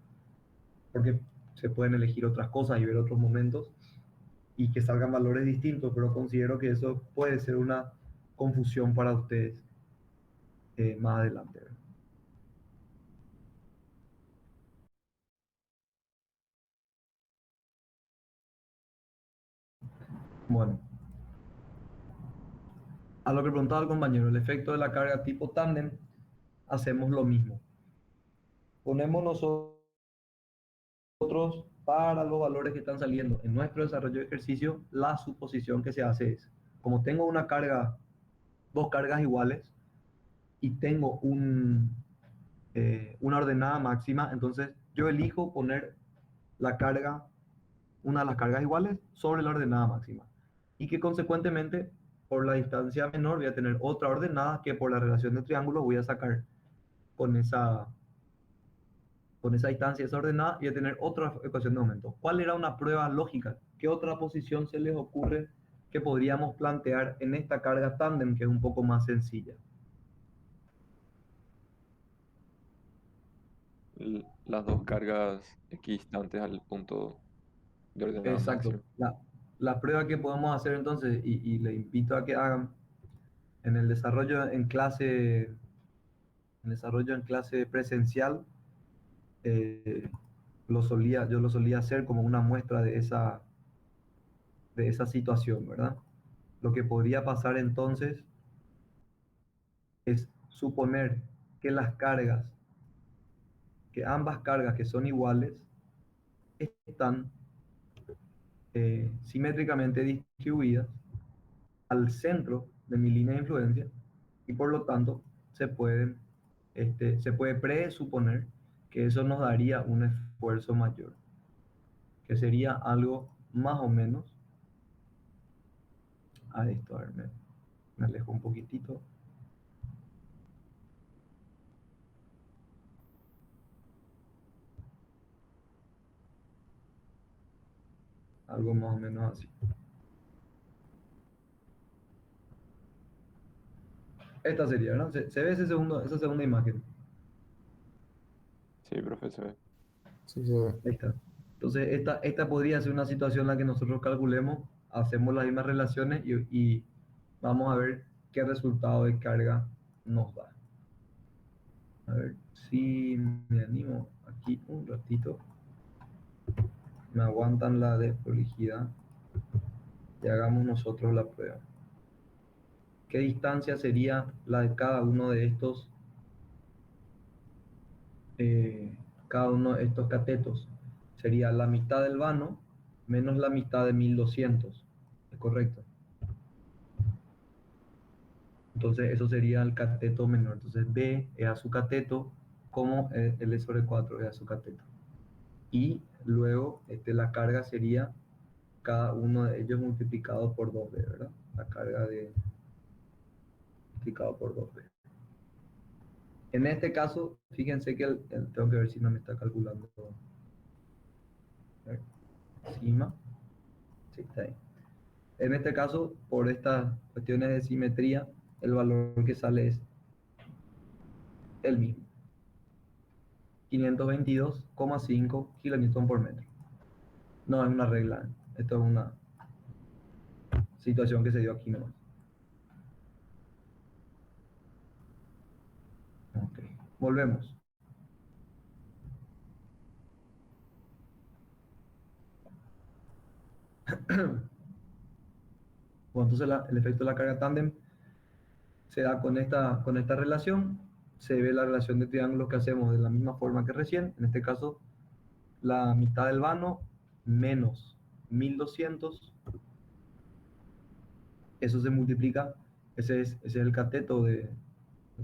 porque se pueden elegir otras cosas y ver otros momentos y que salgan valores distintos, pero considero que eso puede ser una confusión para ustedes más adelante. Bueno, a lo que preguntaba el compañero, el efecto de la carga tipo tándem, hacemos lo mismo. Ponemos nosotros para los valores que están saliendo en nuestro desarrollo de ejercicio, la suposición que se hace es, como tengo dos cargas iguales y tengo una ordenada máxima, entonces yo elijo poner una de las cargas iguales sobre la ordenada máxima. Y que consecuentemente, por la distancia menor, voy a tener otra ordenada que por la relación de triángulos voy a sacar con esa, con esa distancia, esa ordenada, y a tener otra ecuación de momento. ¿Cuál era una prueba lógica? ¿Qué otra posición se les ocurre que podríamos plantear en esta carga tándem, que es un poco más sencilla? Las dos cargas equidistantes al punto de ordenada Exacto. máxima. La prueba que podemos hacer entonces, y le invito a que hagan en el desarrollo en clase presencial, yo lo solía hacer como una muestra de esa situación, ¿verdad? Lo que podría pasar entonces es suponer que que ambas cargas que son iguales, están simétricamente distribuidas al centro de mi línea de influencia y por lo tanto se puede presuponer que eso nos daría un esfuerzo mayor, que sería algo más o menos a esto. A ver, me alejo un poquitito. Algo más o menos así. Esta sería, ¿no? Se ve esa segunda imagen. Sí, profe, se ve. Sí, se ve. Ahí está. Entonces, esta podría ser una situación en la que nosotros calculemos, hacemos las mismas relaciones y vamos a ver qué resultado de carga nos da. A ver si me animo aquí un ratito. Me aguantan la desprolijidad y hagamos nosotros la prueba. ¿Qué distancia sería la de cada uno de estos catetos? Sería la mitad del vano menos la mitad de 1200. ¿Es correcto? Entonces eso sería el cateto menor. Entonces B es a su cateto como L sobre 4 es a su cateto. Y luego la carga sería cada uno de ellos multiplicado por 2B, ¿verdad? La carga de multiplicado por 2B. En este caso, fíjense que tengo que ver si no me está calculando. A ver, Sima. Sí, está ahí. En este caso, por estas cuestiones de simetría, el valor que sale es el mismo. 522,5 kilonewton por metro. No es una regla, esto es una situación que se dio aquí nomás. Ok, volvemos. Bueno, entonces el efecto de la carga tándem se da con esta relación. Se ve la relación de triángulos que hacemos de la misma forma que recién. En este caso, la mitad del vano menos 1200. Eso se multiplica. Ese es el cateto, el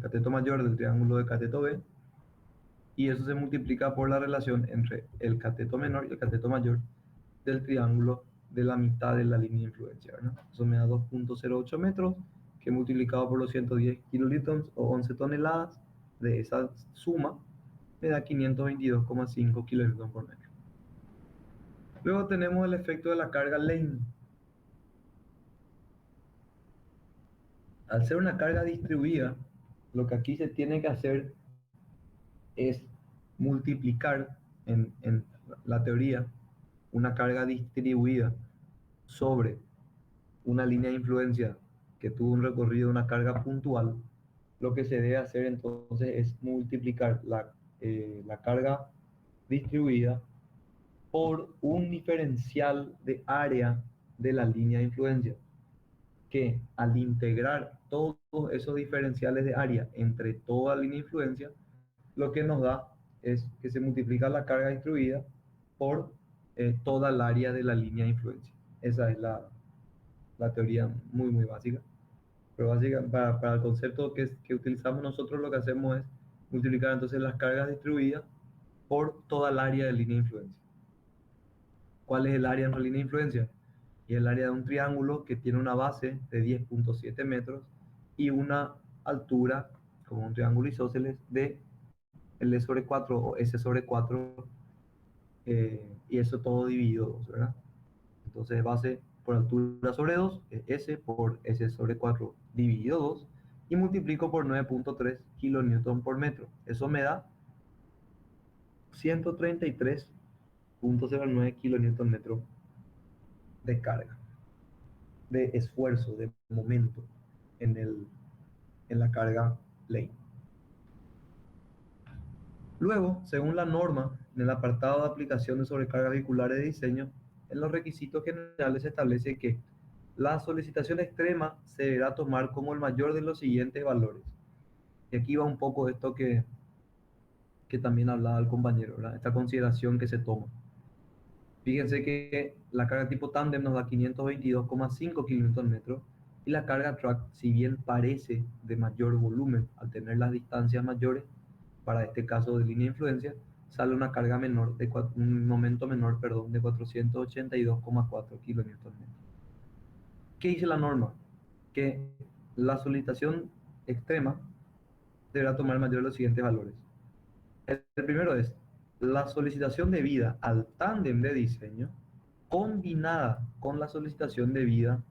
cateto mayor del triángulo de cateto B. Y eso se multiplica por la relación entre el cateto menor y el cateto mayor del triángulo de la mitad de la línea de influencia, ¿verdad? Eso me da 2.08 metros, que multiplicado por los 110 kilonewtons o 11 toneladas de esa suma, me da 522,5 kilonewtons por metro. Luego tenemos el efecto de la carga Lane. Al ser una carga distribuida, lo que aquí se tiene que hacer es multiplicar en la teoría una carga distribuida sobre una línea de influencia que tuvo un recorrido de una carga puntual. Lo que se debe hacer entonces es multiplicar la carga distribuida por un diferencial de área de la línea de influencia, que al integrar todos esos diferenciales de área entre toda la línea de influencia, lo que nos da es que se multiplica la carga distribuida por toda el área de la línea de influencia. Esa es la teoría muy básica. Pero básicamente para el concepto que utilizamos nosotros, lo que hacemos es multiplicar entonces las cargas distribuidas por toda el área de línea de influencia. ¿Cuál es el área en la línea de influencia? Y el área de un triángulo que tiene una base de 10.7 metros y una altura, como un triángulo isósceles, de L sobre 4 o S sobre 4, y eso todo dividido 2, ¿verdad? Entonces base por altura sobre 2 es S por S sobre 4 dividido 2 y multiplico por 9.3 kilonewton por metro. Eso me da 133.09 kilonewton metro de carga, de esfuerzo, de momento en la carga Lane. Luego, según la norma, en el apartado de aplicación de sobrecargas vehiculares de diseño, en los requisitos generales se establece que la solicitación extrema se deberá tomar como el mayor de los siguientes valores. Y aquí va un poco esto que también hablaba el compañero, ¿verdad? Esta consideración que se toma. Fíjense que la carga tipo tándem nos da 522,5 kilómetros metros y la carga track, si bien parece de mayor volumen al tener las distancias mayores, para este caso de línea de influencia, sale una carga menor, un momento menor, perdón, de 482,4 kilómetros metros. ¿Qué dice la norma? Que la solicitación extrema deberá tomar mayor de los siguientes valores. El primero es la solicitación debida al tándem de diseño combinada con la solicitación debida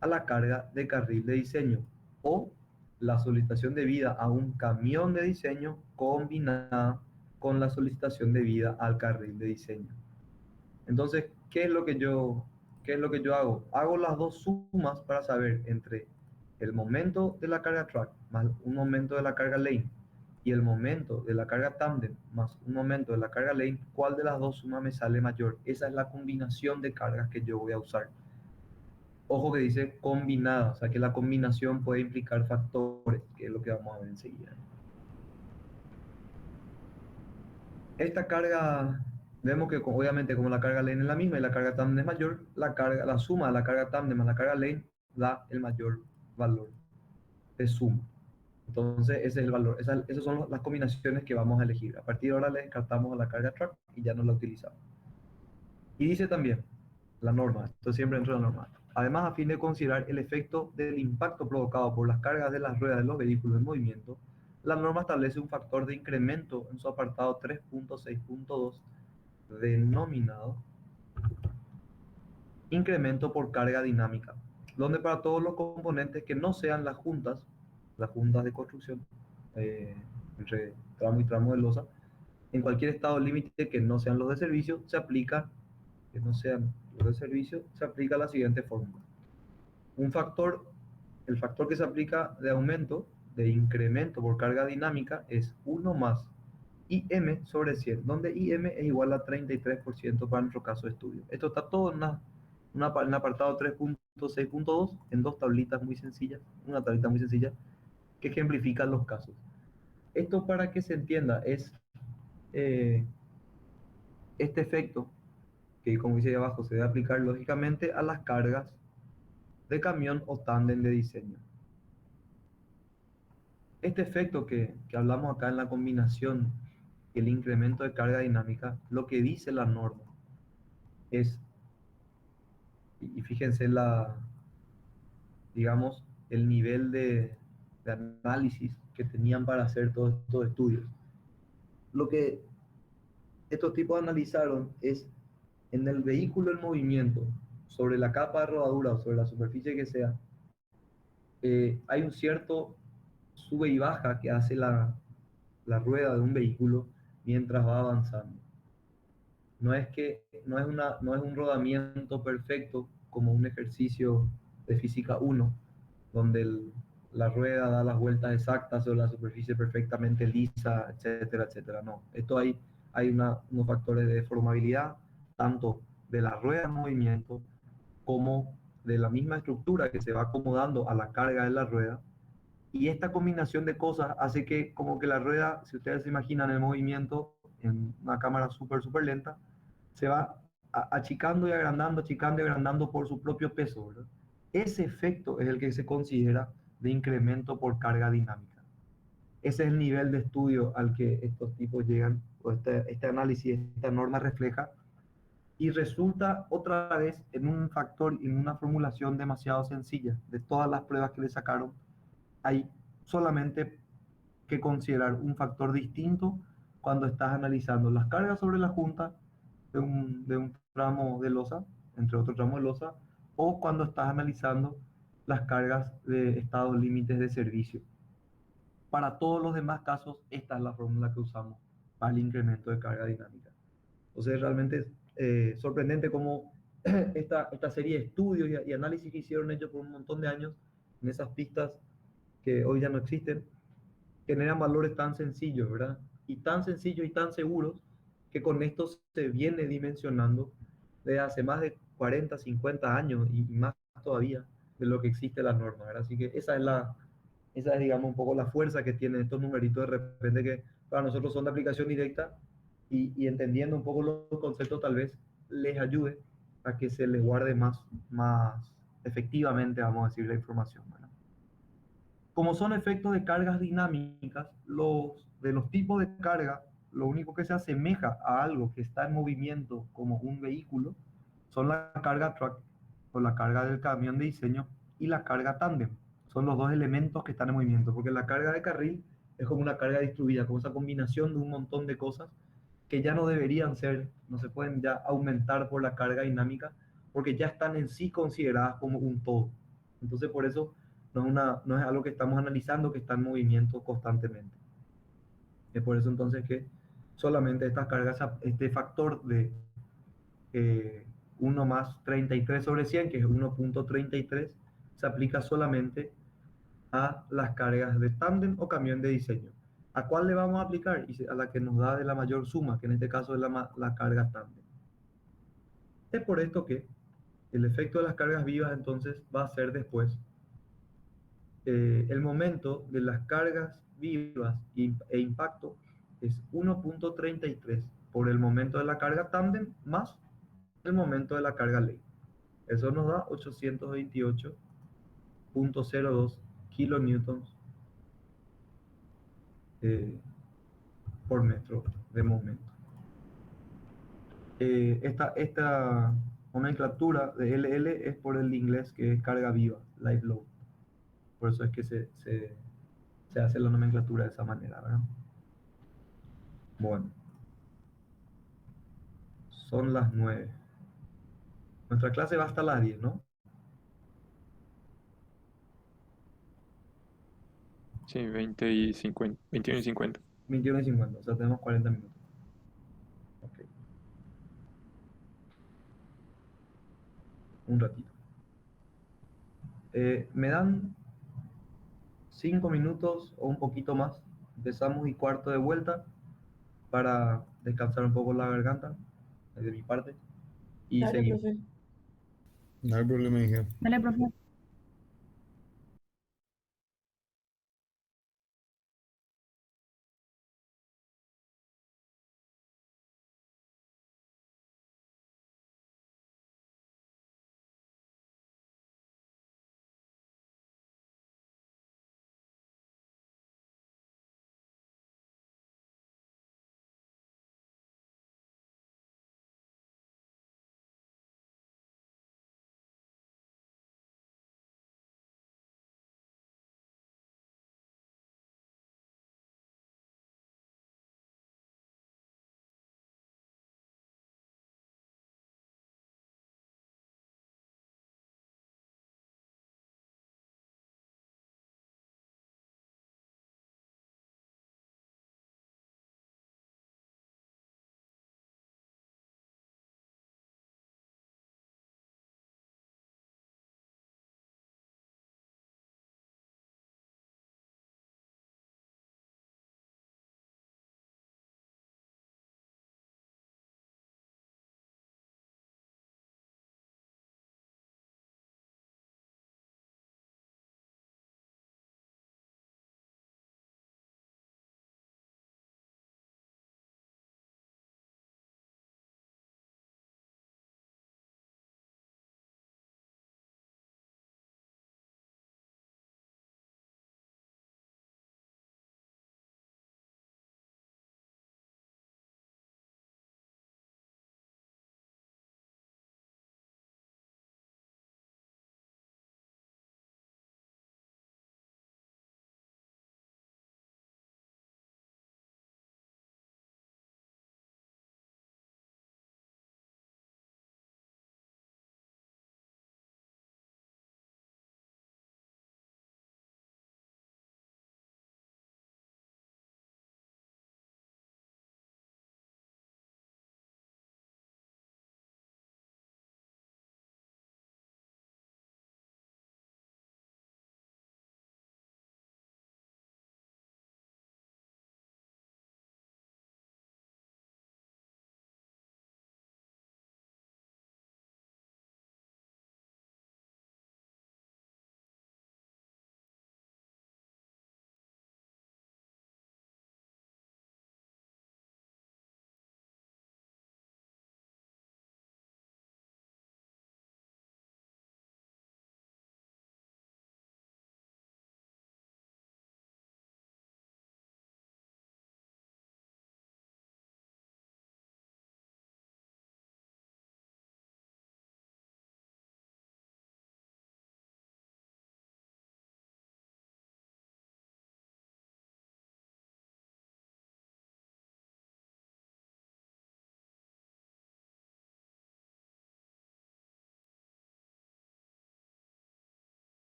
a la carga de carril de diseño o la solicitación debida a un camión de diseño combinada con la solicitación debida al carril de diseño. Entonces, qué es lo que yo hago? Hago las dos sumas para saber entre el momento de la carga track más un momento de la carga lane y el momento de la carga tandem más un momento de la carga lane, ¿cuál de las dos sumas me sale mayor? Esa es la combinación de cargas que yo voy a usar. Ojo que dice combinada, o sea que la combinación puede implicar factores, que es lo que vamos a ver enseguida. Esta carga, vemos que obviamente como la carga lane es la misma y la carga tandem es mayor, la suma de la carga tandem más la carga lane da el mayor valor. de suma. Entonces, ese es el valor. Esas son las combinaciones que vamos a elegir. A partir de ahora le descartamos a la carga track y ya no la utilizamos. Y dice también la norma, esto siempre dentro de la norma. Además, a fin de considerar el efecto del impacto provocado por las cargas de las ruedas de los vehículos en movimiento, la norma establece un factor de incremento en su apartado 3.6.2 denominado incremento por carga dinámica, donde para todos los componentes que no sean las juntas de construcción, entre tramo y tramo de losa, en cualquier estado límite que no sean los de servicio, se aplica la siguiente fórmula. El factor que se aplica de aumento, de incremento por carga dinámica, es 1 más IM sobre 100, donde IM es igual a 33% para nuestro caso de estudio. Esto está todo en el apartado 3.6.2, en dos tablitas muy sencillas, una tablita muy sencilla, que ejemplifica los casos. Esto, para que se entienda, es este efecto que, como dice ahí abajo, se debe aplicar lógicamente a las cargas de camión o tándem de diseño. Este efecto que hablamos acá en la combinación y el incremento de carga dinámica, lo que dice la norma es, y fíjense digamos, el nivel de análisis que tenían para hacer todos estos estudios. Lo que estos tipos analizaron es en el vehículo en movimiento, sobre la capa de rodadura o sobre la superficie que sea, hay un cierto sube y baja que hace la rueda de un vehículo mientras va avanzando. No es un rodamiento perfecto como un ejercicio de física 1, donde la rueda da las vueltas exactas sobre la superficie perfectamente lisa, etcétera, etcétera. No, hay unos factores de deformabilidad, tanto de la rueda en movimiento como de la misma estructura que se va acomodando a la carga de la rueda. Y esta combinación de cosas hace que, como que la rueda, si ustedes se imaginan el movimiento en una cámara súper lenta, se va achicando y agrandando por su propio peso, ¿verdad? Ese efecto es el que se considera de incremento por carga dinámica. Ese es el nivel de estudio al que estos tipos llegan, o este análisis, esta norma refleja, y resulta otra vez en un factor, en una formulación demasiado sencilla. De todas las pruebas que le sacaron, hay solamente que considerar un factor distinto cuando estás analizando las cargas sobre la junta de un tramo de losa, entre otros tramos de losa, o cuando estás analizando las cargas de estados límites de servicio. Para todos los demás casos, esta es la fórmula que usamos para el incremento de carga dinámica. Entonces, realmente es sorprendente cómo esta serie de estudios y análisis que hicieron ellos por un montón de años en esas pistas que hoy ya no existen, generan valores tan sencillos, ¿verdad? Y tan sencillos y tan seguros que con esto se viene dimensionando desde hace más de 40, 50 años y más todavía de lo que existe la norma, ¿verdad? Así que esa es, digamos, un poco la fuerza que tienen estos numeritos de repente, que para nosotros son de aplicación directa, y entendiendo un poco los conceptos tal vez les ayude a que se les guarde más efectivamente, vamos a decir, la información, ¿verdad? Como son efectos de cargas dinámicas, de los tipos de carga, lo único que se asemeja a algo que está en movimiento como un vehículo son la carga truck o la carga del camión de diseño y la carga tándem. Son los dos elementos que están en movimiento, porque la carga de carril es como una carga distribuida, como esa combinación de un montón de cosas que ya no deberían ser, no se pueden ya aumentar por la carga dinámica, porque ya están en sí consideradas como un todo. Entonces, por eso no es algo que estamos analizando, que está en movimiento constantemente. Es por eso entonces que solamente estas cargas, este factor de 1 más 33 sobre 100, que es 1.33, se aplica solamente a las cargas de tándem o camión de diseño. ¿A cuál le vamos a aplicar? A la que nos da de la mayor suma, que en este caso es la carga tándem. Es por esto que el efecto de las cargas vivas entonces va a ser después el momento de las cargas vivas e impacto es 1.33 por el momento de la carga tándem más el momento de la carga ley. Eso nos da 828.02 kilonewtons por metro de momento. Esta nomenclatura de LL es por el inglés que es carga viva, live load. Por eso es que se hace la nomenclatura de esa manera, ¿verdad? Bueno, son las 9. Nuestra clase va hasta las 10, ¿no? Sí, 20 y 50, 21 y 50. 21:50, o sea, tenemos 40 minutos. Ok, un ratito. ¿Me dan 5 minutos o un poquito más? Empezamos y cuarto de vuelta para descansar un poco la garganta, de mi parte, y Dale, seguimos. profe. No hay problema, hija. Dale, profe.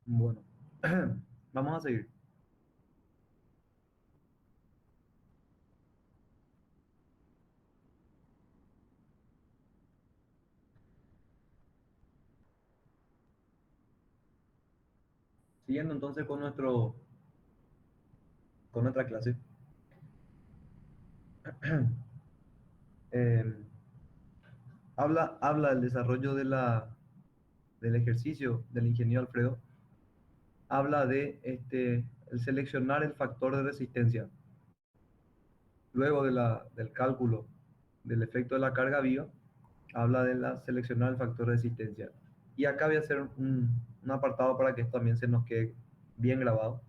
Bueno, vamos a seguir. Siguiendo entonces con nuestra clase. Eh, habla del desarrollo del ejercicio del ingeniero Alfredo. Habla de el seleccionar el factor de resistencia. Luego del cálculo del efecto de la carga viva, habla de seleccionar el factor de resistencia. Y acá voy a hacer un apartado para que esto también se nos quede bien grabado,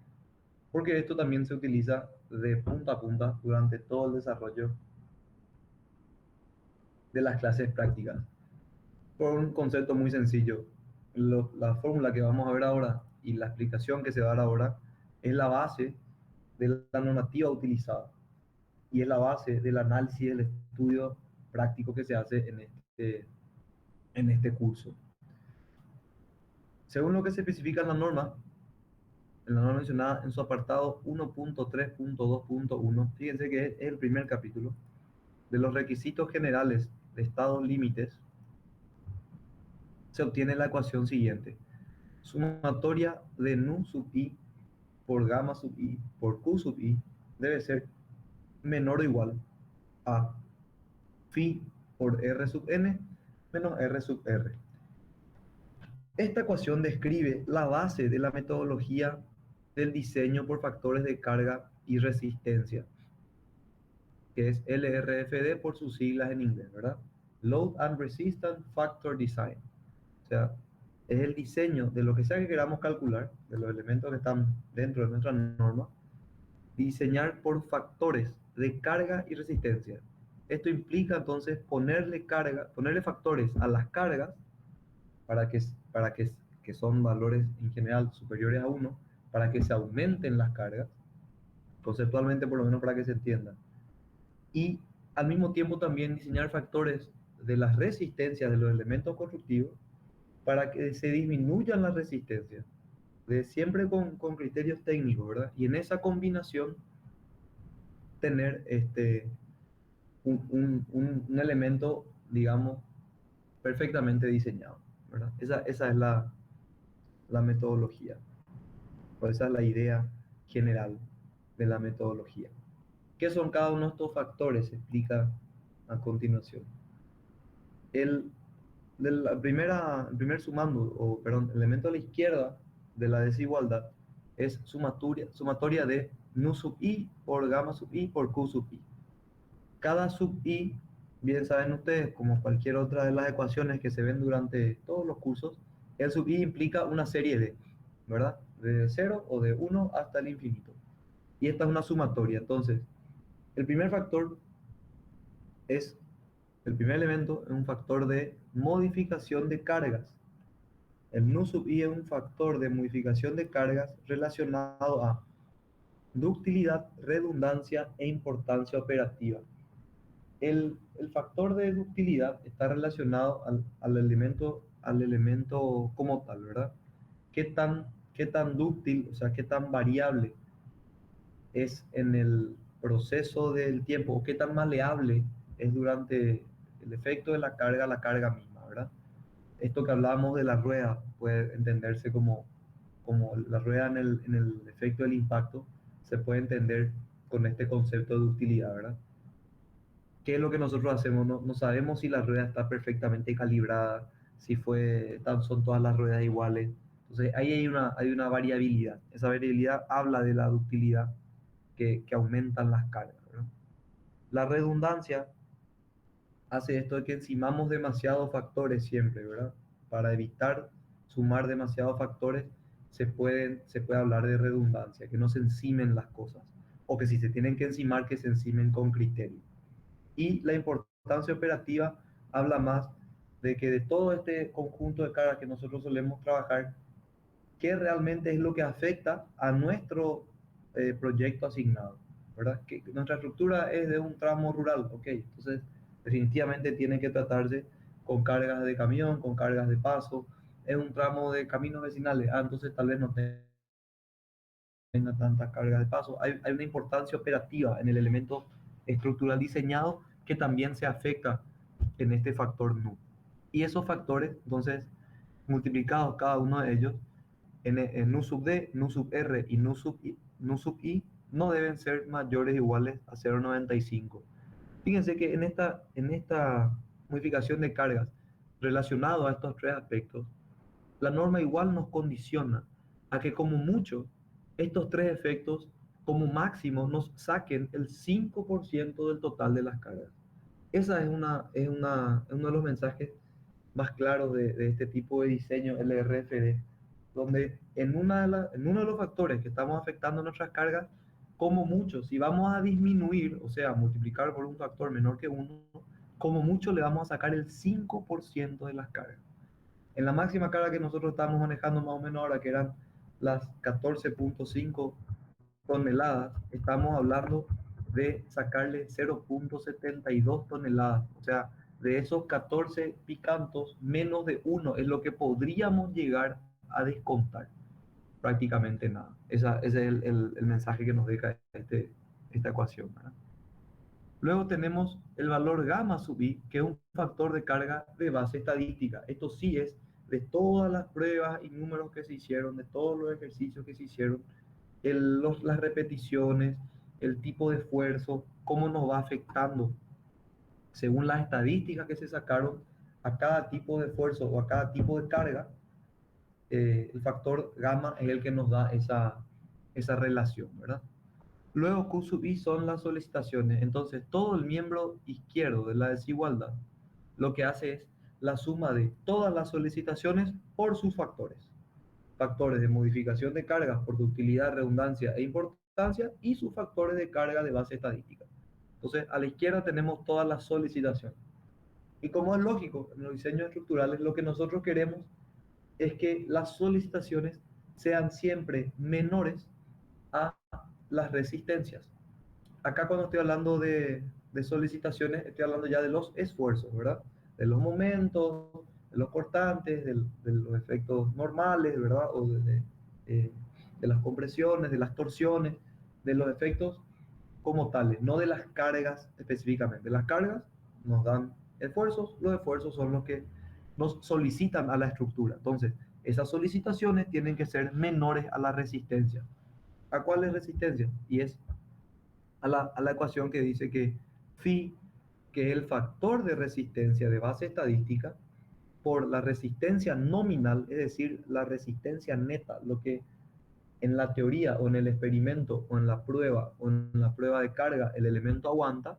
porque esto también se utiliza de punta a punta durante todo el desarrollo de las clases prácticas. Por un concepto muy sencillo. La fórmula que vamos a ver ahora y la explicación que se va a dar ahora es la base de la normativa utilizada y es la base del análisis del estudio práctico que se hace en este curso. Según lo que se especifica en la norma mencionada en su apartado 1.3.2.1, fíjense que es el primer capítulo de los requisitos generales de estados límites, se obtiene la ecuación siguiente: sumatoria de nu sub i por gamma sub i por q sub i debe ser menor o igual a phi por r sub n menos r sub r. Esta ecuación describe la base de la metodología del diseño por factores de carga y resistencia, que es LRFD por sus siglas en inglés, ¿verdad? Load and Resistance Factor Design. O sea, es el diseño de lo que sea que queramos calcular, de los elementos que están dentro de nuestra norma, diseñar por factores de carga y resistencia. Esto implica entonces ponerle factores a las cargas que son valores en general superiores a 1, para que se aumenten las cargas, conceptualmente por lo menos para que se entienda. Y al mismo tiempo también diseñar factores de las resistencias de los elementos constructivos para que se disminuyan las resistencias, siempre con criterios técnicos, ¿verdad? Y en esa combinación tener un elemento, digamos, perfectamente diseñado, ¿verdad? Esa es la metodología, o esa es la idea general de la metodología. ¿Qué son cada uno de estos factores? Se explica a continuación. El primer elemento a la izquierda de la desigualdad es sumatoria de nu sub i por gamma sub i por q sub i. Cada sub i, bien saben ustedes, como cualquier otra de las ecuaciones que se ven durante todos los cursos, el sub i implica una serie de, ¿verdad? De 0 o de 1 hasta el infinito. Y esta es una sumatoria. Entonces, el primer factor el primer elemento es un factor de modificación de cargas. El nu sub i es un factor de modificación de cargas relacionado a ductilidad, redundancia e importancia operativa. El factor de ductilidad está relacionado al elemento como tal, ¿verdad? Qué tan dúctil, o sea, qué tan variable es en el proceso del tiempo, o qué tan maleable es durante el efecto de la carga misma, ¿verdad? Esto que hablábamos de la rueda puede entenderse como la rueda en el efecto del impacto, se puede entender con este concepto de utilidad, ¿verdad? ¿Qué es lo que nosotros hacemos? No sabemos si la rueda está perfectamente calibrada, si son todas las ruedas iguales. Entonces ahí hay una variabilidad. Esa variabilidad habla de la ductilidad que aumentan las cargas, ¿verdad? La redundancia hace esto de que encimamos demasiados factores siempre, ¿verdad? Para evitar sumar demasiados factores, se puede hablar de redundancia, que no se encimen las cosas, o que si se tienen que encimar, que se encimen con criterio. Y la importancia operativa habla más de que de todo este conjunto de cargas que nosotros solemos trabajar, qué realmente es lo que afecta a nuestro proyecto asignado, ¿verdad? Que nuestra estructura es de un tramo rural, ok, entonces definitivamente tiene que tratarse con cargas de camión, con cargas de paso, es un tramo de caminos vecinales, entonces tal vez no tenga tanta carga de paso. Hay una importancia operativa en el elemento estructural diseñado que también se afecta en este factor nu. Y esos factores, entonces, multiplicados cada uno de ellos, en nu sub d, nu sub r y nu sub i, no deben ser mayores o iguales a 0,95. Fíjense que en esta modificación de cargas relacionado a estos tres aspectos, la norma igual nos condiciona a que como mucho estos tres efectos como máximo nos saquen el 5% del total de las cargas. Esa es uno de los mensajes más claros de este tipo de diseño LRFD, donde en uno de los factores que estamos afectando nuestras cargas, como mucho, si vamos a disminuir, o sea, multiplicar por un factor menor que 1, como mucho le vamos a sacar el 5% de las cargas. En la máxima carga que nosotros estamos manejando más o menos ahora, que eran las 14,5 toneladas, estamos hablando de sacarle 0,72 toneladas. O sea, de esos 14 picantos, menos de 1 es lo que podríamos llegar a descontar. Prácticamente nada. Ese es el mensaje que nos deja esta ecuación, ¿verdad? Luego tenemos el valor gamma sub i, que es un factor de carga de base estadística. Esto sí es de todas las pruebas y números que se hicieron, de todos los ejercicios que se hicieron, las repeticiones, el tipo de esfuerzo, cómo nos va afectando según las estadísticas que se sacaron a cada tipo de esfuerzo o a cada tipo de carga. El factor gamma es el que nos da esa relación, ¿verdad? Luego Q sub i son las solicitaciones. Entonces, todo el miembro izquierdo de la desigualdad lo que hace es la suma de todas las solicitaciones por sus factores. Factores de modificación de cargas por su utilidad, redundancia e importancia y sus factores de carga de base estadística. Entonces, a la izquierda tenemos todas las solicitaciones. Y como es lógico, en los diseños estructurales lo que nosotros queremos es que las solicitaciones sean siempre menores a las resistencias. Acá cuando estoy hablando de solicitaciones, estoy hablando ya de los esfuerzos, ¿verdad? De los momentos, de los cortantes, de los efectos normales, ¿verdad? O de las compresiones, de las torsiones, de los efectos como tales, no de las cargas específicamente. Las cargas nos dan esfuerzos, los esfuerzos son los que nos solicitan a la estructura. Entonces, esas solicitaciones tienen que ser menores a la resistencia. ¿A cuál es resistencia? Y es a la ecuación que dice que phi, que es el factor de resistencia de base estadística, por la resistencia nominal, es decir, la resistencia neta, lo que en la teoría o en el experimento o en la prueba de carga el elemento aguanta,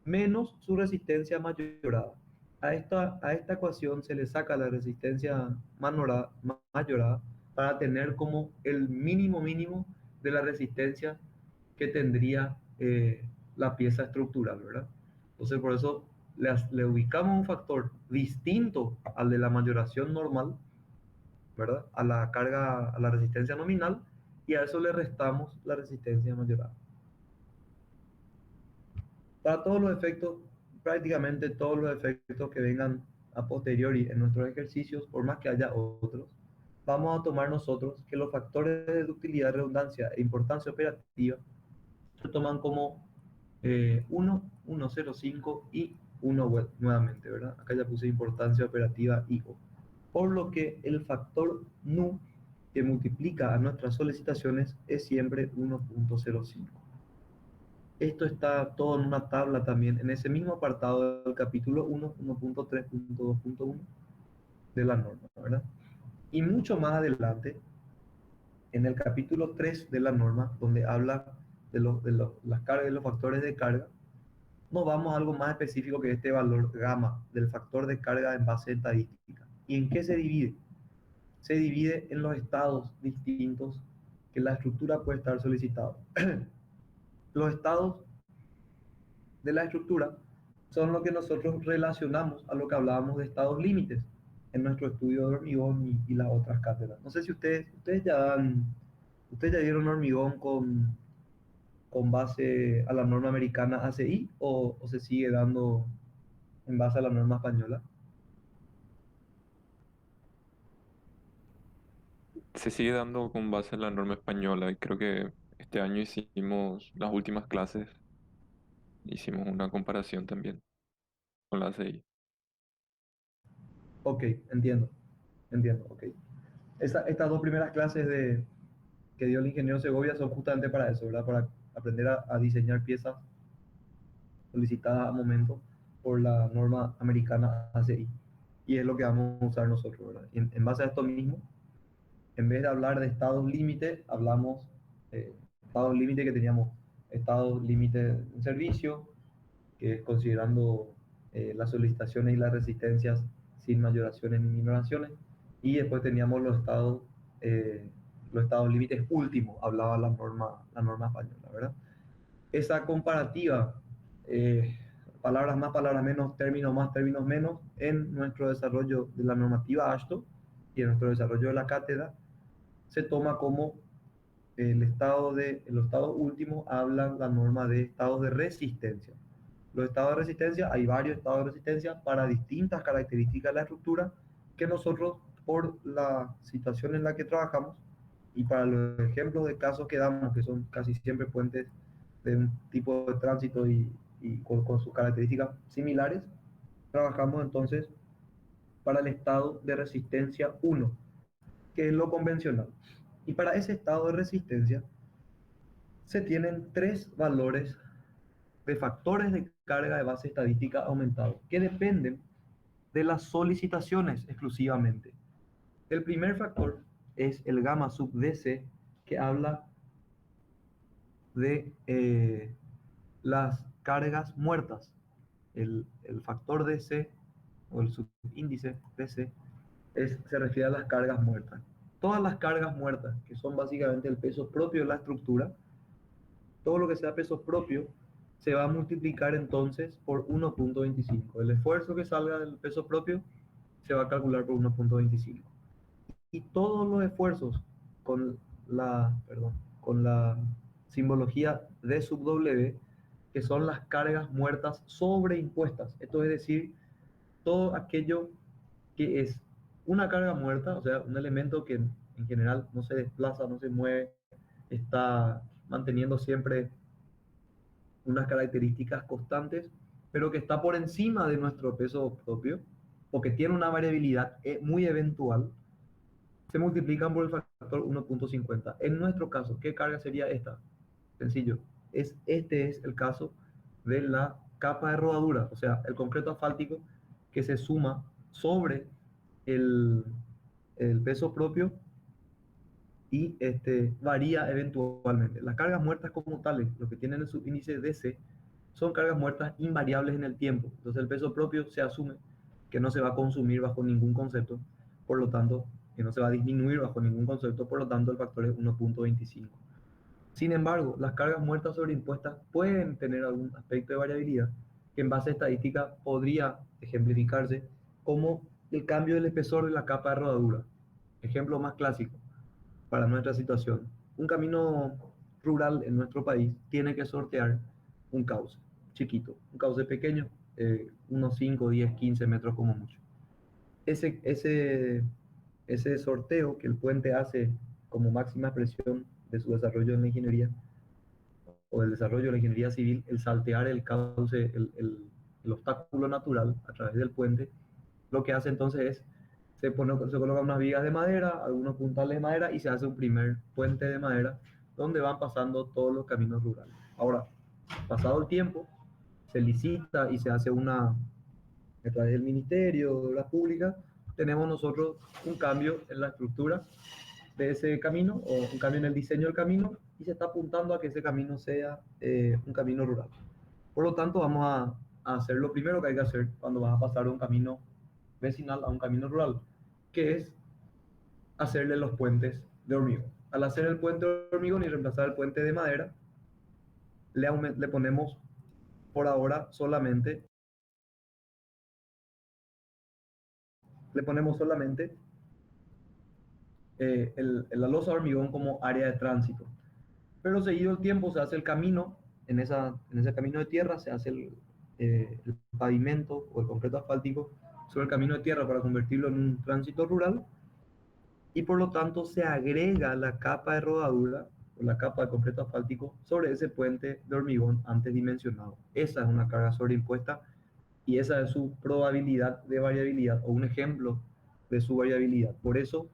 menos su resistencia mayorada. A esta ecuación se le saca la resistencia mayorada para tener como el mínimo de la resistencia que tendría la pieza estructural, ¿verdad? Entonces por eso le ubicamos un factor distinto al de la mayoración normal, ¿verdad? A la carga, a la resistencia nominal, y a eso le restamos la resistencia mayorada. Para todos los efectos, prácticamente todos los efectos que vengan a posteriori en nuestros ejercicios, por más que haya otros, vamos a tomar nosotros que los factores de utilidad, redundancia e importancia operativa se toman como 1, 1,05 y 1 nuevamente, ¿verdad? Acá ya puse importancia operativa y O. Por lo que el factor nu que multiplica a nuestras solicitaciones es siempre 1,05. Esto está todo en una tabla también, en ese mismo apartado del capítulo 1, 1.3.2.1 de la norma, ¿verdad? Y mucho más adelante, en el capítulo 3 de la norma, donde habla de las cargas y los factores de carga, nos vamos a algo más específico que este valor gamma del factor de carga en base estadística. ¿Y en qué se divide? Se divide en los estados distintos que la estructura puede estar solicitado. Los estados de la estructura son lo que nosotros relacionamos a lo que hablábamos de estados límites en nuestro estudio de hormigón y las otras cátedras. No sé si ustedes ya dieron hormigón con base a la norma americana ACI o se sigue dando en base a la norma española. se sigue dando con base en la norma española y creo que este año hicimos las últimas clases, hicimos una comparación también con la ACI. Ok, entiendo, ok. Estas dos primeras clases que dio el ingeniero Segovia son justamente para eso, ¿verdad? Para aprender a diseñar piezas solicitadas a momento por la norma americana ACI. Y es lo que vamos a usar nosotros, ¿verdad? Y en base a esto mismo, en vez de hablar de estados límite, hablamos estados límite que teníamos estados límite en servicio, que es considerando las solicitaciones y las resistencias sin mayoraciones ni minoraciones. Y después teníamos los estados límites últimos, hablaba la norma española, ¿verdad? Esa comparativa, palabras más, palabras menos, términos más, términos menos, en nuestro desarrollo de la normativa AASHTO y en nuestro desarrollo de la cátedra, se toma como los estados últimos hablan la norma de estados de resistencia. Los estados de resistencia, hay varios estados de resistencia para distintas características de la estructura que nosotros, por la situación en la que trabajamos y para los ejemplos de casos que damos, que son casi siempre puentes de un tipo de tránsito y con sus características similares, trabajamos entonces para el estado de resistencia 1, que es lo convencional. Y para ese estado de resistencia se tienen tres valores de factores de carga de base estadística aumentado, que dependen de las solicitaciones exclusivamente. El primer factor es el gamma sub DC, que habla de las cargas muertas. El factor DC o el subíndice DC se refiere a las cargas muertas. Todas las cargas muertas, que son básicamente el peso propio de la estructura, todo lo que sea peso propio, se va a multiplicar entonces por 1.25. El esfuerzo que salga del peso propio se va a calcular por 1.25. Y todos los esfuerzos con la simbología D sub W, que son las cargas muertas sobreimpuestas. Esto es decir, todo aquello que es una carga muerta, o sea, un elemento que en general no se desplaza, no se mueve, está manteniendo siempre unas características constantes, pero que está por encima de nuestro peso propio, o que tiene una variabilidad muy eventual, se multiplican por el factor 1.50. En nuestro caso, ¿qué carga sería esta? Sencillo. Este es el caso de la capa de rodadura, o sea, el concreto asfáltico que se suma sobre el, el peso propio y varía eventualmente. Las cargas muertas como tales, lo que tienen el subíndice DC, son cargas muertas invariables en el tiempo. Entonces el peso propio se asume que no se va a consumir bajo ningún concepto, por lo tanto, que no se va a disminuir bajo ningún concepto, por lo tanto el factor es 1.25. Sin embargo, las cargas muertas sobreimpuestas pueden tener algún aspecto de variabilidad que en base a estadística podría ejemplificarse como el cambio del espesor de la capa de rodadura. Ejemplo más clásico para nuestra situación. Un camino rural en nuestro país tiene que sortear un cauce chiquito, un cauce pequeño, unos 5, 10, 15 metros como mucho. Ese, ese, ese sorteo que el puente hace como máxima expresión de su desarrollo en la ingeniería o del desarrollo de la ingeniería civil, el saltear el cauce, el obstáculo natural a través del puente, lo que hace entonces es se colocan unas vigas de madera, algunos puntales de madera y se hace un primer puente de madera donde van pasando todos los caminos rurales. Ahora, pasado el tiempo, se licita y se hace a través del Ministerio de Obras Públicas, tenemos nosotros un cambio en la estructura de ese camino o un cambio en el diseño del camino y se está apuntando a que ese camino sea un camino rural. Por lo tanto, vamos a hacer lo primero que hay que hacer cuando vas a pasar de un camino vecinal a un camino rural, que es hacerle los puentes de hormigón. Al hacer el puente de hormigón y reemplazar el puente de madera, le ponemos por ahora solamente, la losa de hormigón como área de tránsito. Pero seguido el tiempo se hace el camino, en ese camino de tierra se hace el pavimento o el concreto asfáltico sobre el camino de tierra para convertirlo en un tránsito rural y por lo tanto se agrega la capa de rodadura o la capa de concreto asfáltico sobre ese puente de hormigón antes dimensionado. Esa es una carga sobreimpuesta y esa es su probabilidad de variabilidad o un ejemplo de su variabilidad. Por eso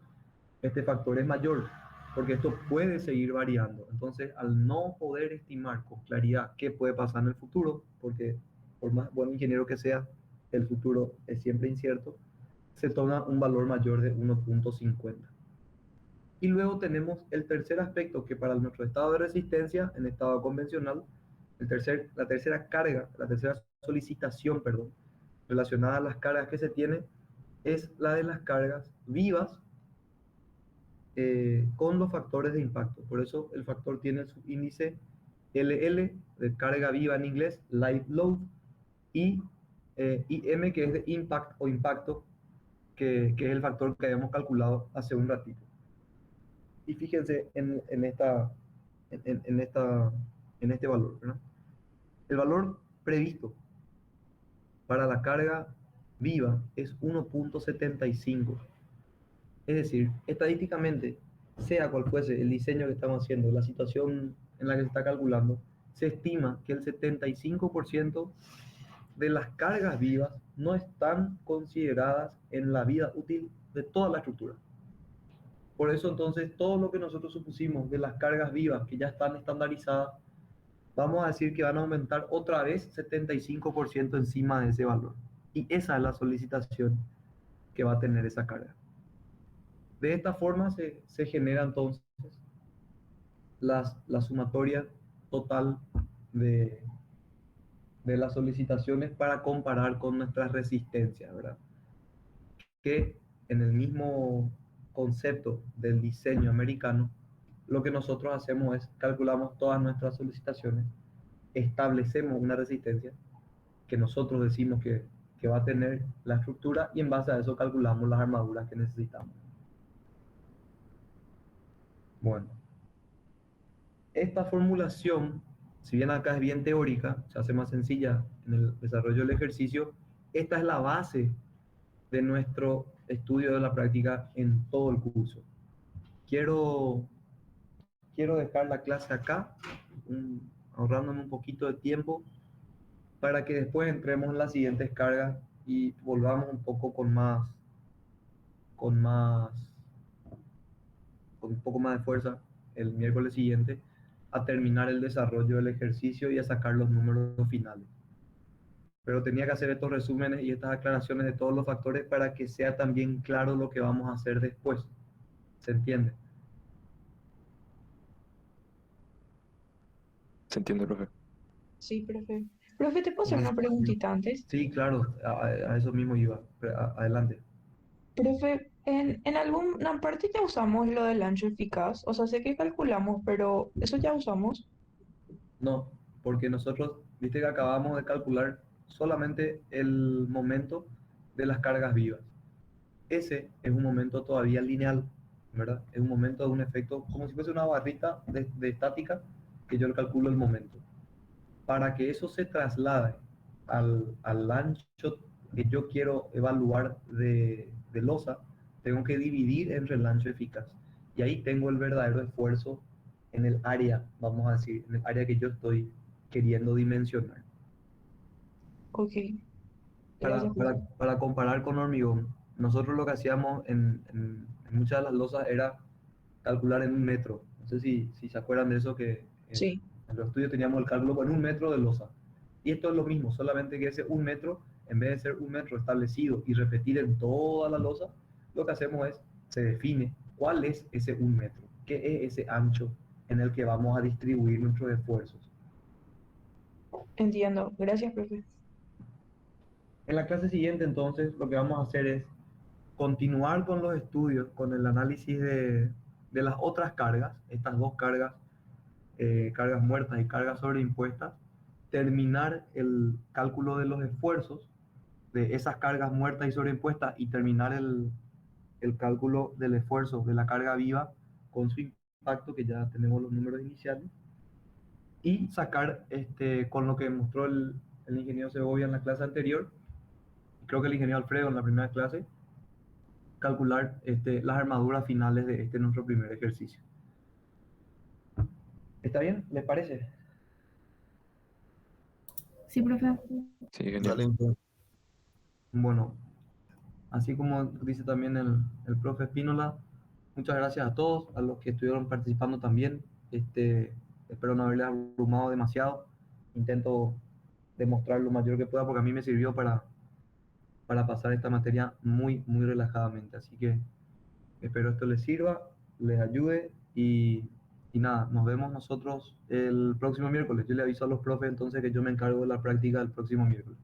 este factor es mayor, porque esto puede seguir variando. Entonces, al no poder estimar con claridad qué puede pasar en el futuro, porque por más buen ingeniero que sea, el futuro es siempre incierto, se toma un valor mayor de 1.50. Y luego tenemos el tercer aspecto, que para nuestro estado de resistencia, en estado convencional, la tercera carga, la tercera solicitación, perdón, relacionada a las cargas que se tiene, es la de las cargas vivas con los factores de impacto. Por eso el factor tiene el subíndice LL, de carga viva en inglés, live load, y IM, que es de impact o impacto, que es el factor que habíamos calculado hace un ratito. Y fíjense en este valor, ¿verdad? El valor previsto para la carga viva es 1.75. Es decir, estadísticamente, sea cual fuese el diseño que estamos haciendo, la situación en la que se está calculando, se estima que el 75% de las cargas vivas no están consideradas en la vida útil de toda la estructura. Por eso entonces todo lo que nosotros supusimos de las cargas vivas que ya están estandarizadas, vamos a decir que van a aumentar otra vez 75% encima de ese valor. Y esa es la solicitación que va a tener esa carga. De esta forma se genera entonces la sumatoria total de, de las solicitaciones para comparar con nuestras resistencias, ¿verdad? Que en el mismo concepto del diseño americano, lo que nosotros hacemos es calculamos todas nuestras solicitaciones, establecemos una resistencia que nosotros decimos que va a tener la estructura y en base a eso calculamos las armaduras que necesitamos. Bueno, esta formulación, si bien acá es bien teórica, se hace más sencilla en el desarrollo del ejercicio, esta es la base de nuestro estudio de la práctica en todo el curso. Quiero dejar la clase acá, ahorrándome un poquito de tiempo, para que después entremos en las siguientes cargas y volvamos un poco con un poco más de fuerza el miércoles siguiente a terminar el desarrollo del ejercicio y a sacar los números finales. Pero tenía que hacer estos resúmenes y estas aclaraciones de todos los factores para que sea también claro lo que vamos a hacer después. ¿Se entiende? ¿Se entiende, profe? Sí, profe. Profe, ¿te puedo hacer una preguntita antes? Sí, claro, a eso mismo iba. Adelante. Profe, en alguna parte ya usamos lo del ancho eficaz. O sea, sé que calculamos, pero ¿eso ya usamos? No, porque nosotros, viste que acabamos de calcular solamente el momento de las cargas vivas. Ese es un momento todavía lineal, ¿verdad? Es un momento de un efecto, como si fuese una barrita de estática, que yo le calculo el momento. Para que eso se traslade al ancho que yo quiero evaluar de losa, tengo que dividir entre el ancho eficaz. Y ahí tengo el verdadero esfuerzo en el área, vamos a decir, en el área que yo estoy queriendo dimensionar. Ok, Para, gracias, para, profe. para comparar con hormigón, nosotros lo que hacíamos en muchas de las losas era calcular en un metro. No sé si se acuerdan de eso, que Sí, en los estudios teníamos el cálculo en un metro de losa. Y esto es lo mismo, solamente que ese un metro, en vez de ser un metro establecido y repetir en toda la losa, lo que hacemos es, se define cuál es ese un metro, qué es ese ancho en el que vamos a distribuir nuestros esfuerzos. entiendo. Gracias, profe. En la clase siguiente, entonces, lo que vamos a hacer es continuar con los estudios, con el análisis de las otras cargas, estas dos cargas, cargas muertas y cargas sobreimpuestas, terminar el cálculo de los esfuerzos de esas cargas muertas y sobreimpuestas y terminar el cálculo del esfuerzo de la carga viva con su impacto, que ya tenemos los números iniciales, y sacar, con lo que mostró el ingeniero Segovia en la clase anterior, creo que el ingeniero Alfredo en la primera clase, calcular las armaduras finales de nuestro primer ejercicio. ¿Está bien? ¿Les parece? Sí, profe. Sí, genial. Dale, entonces. Bueno, así como dice también el profe Espínola, muchas gracias a todos, a los que estuvieron participando también. Espero no haberles abrumado demasiado. Intento demostrar lo mayor que pueda porque a mí me sirvió para pasar esta materia muy, muy relajadamente. Así que espero esto les sirva, les ayude y nada, nos vemos nosotros el próximo miércoles. Yo le aviso a los profes entonces que yo me encargo de la práctica el próximo miércoles.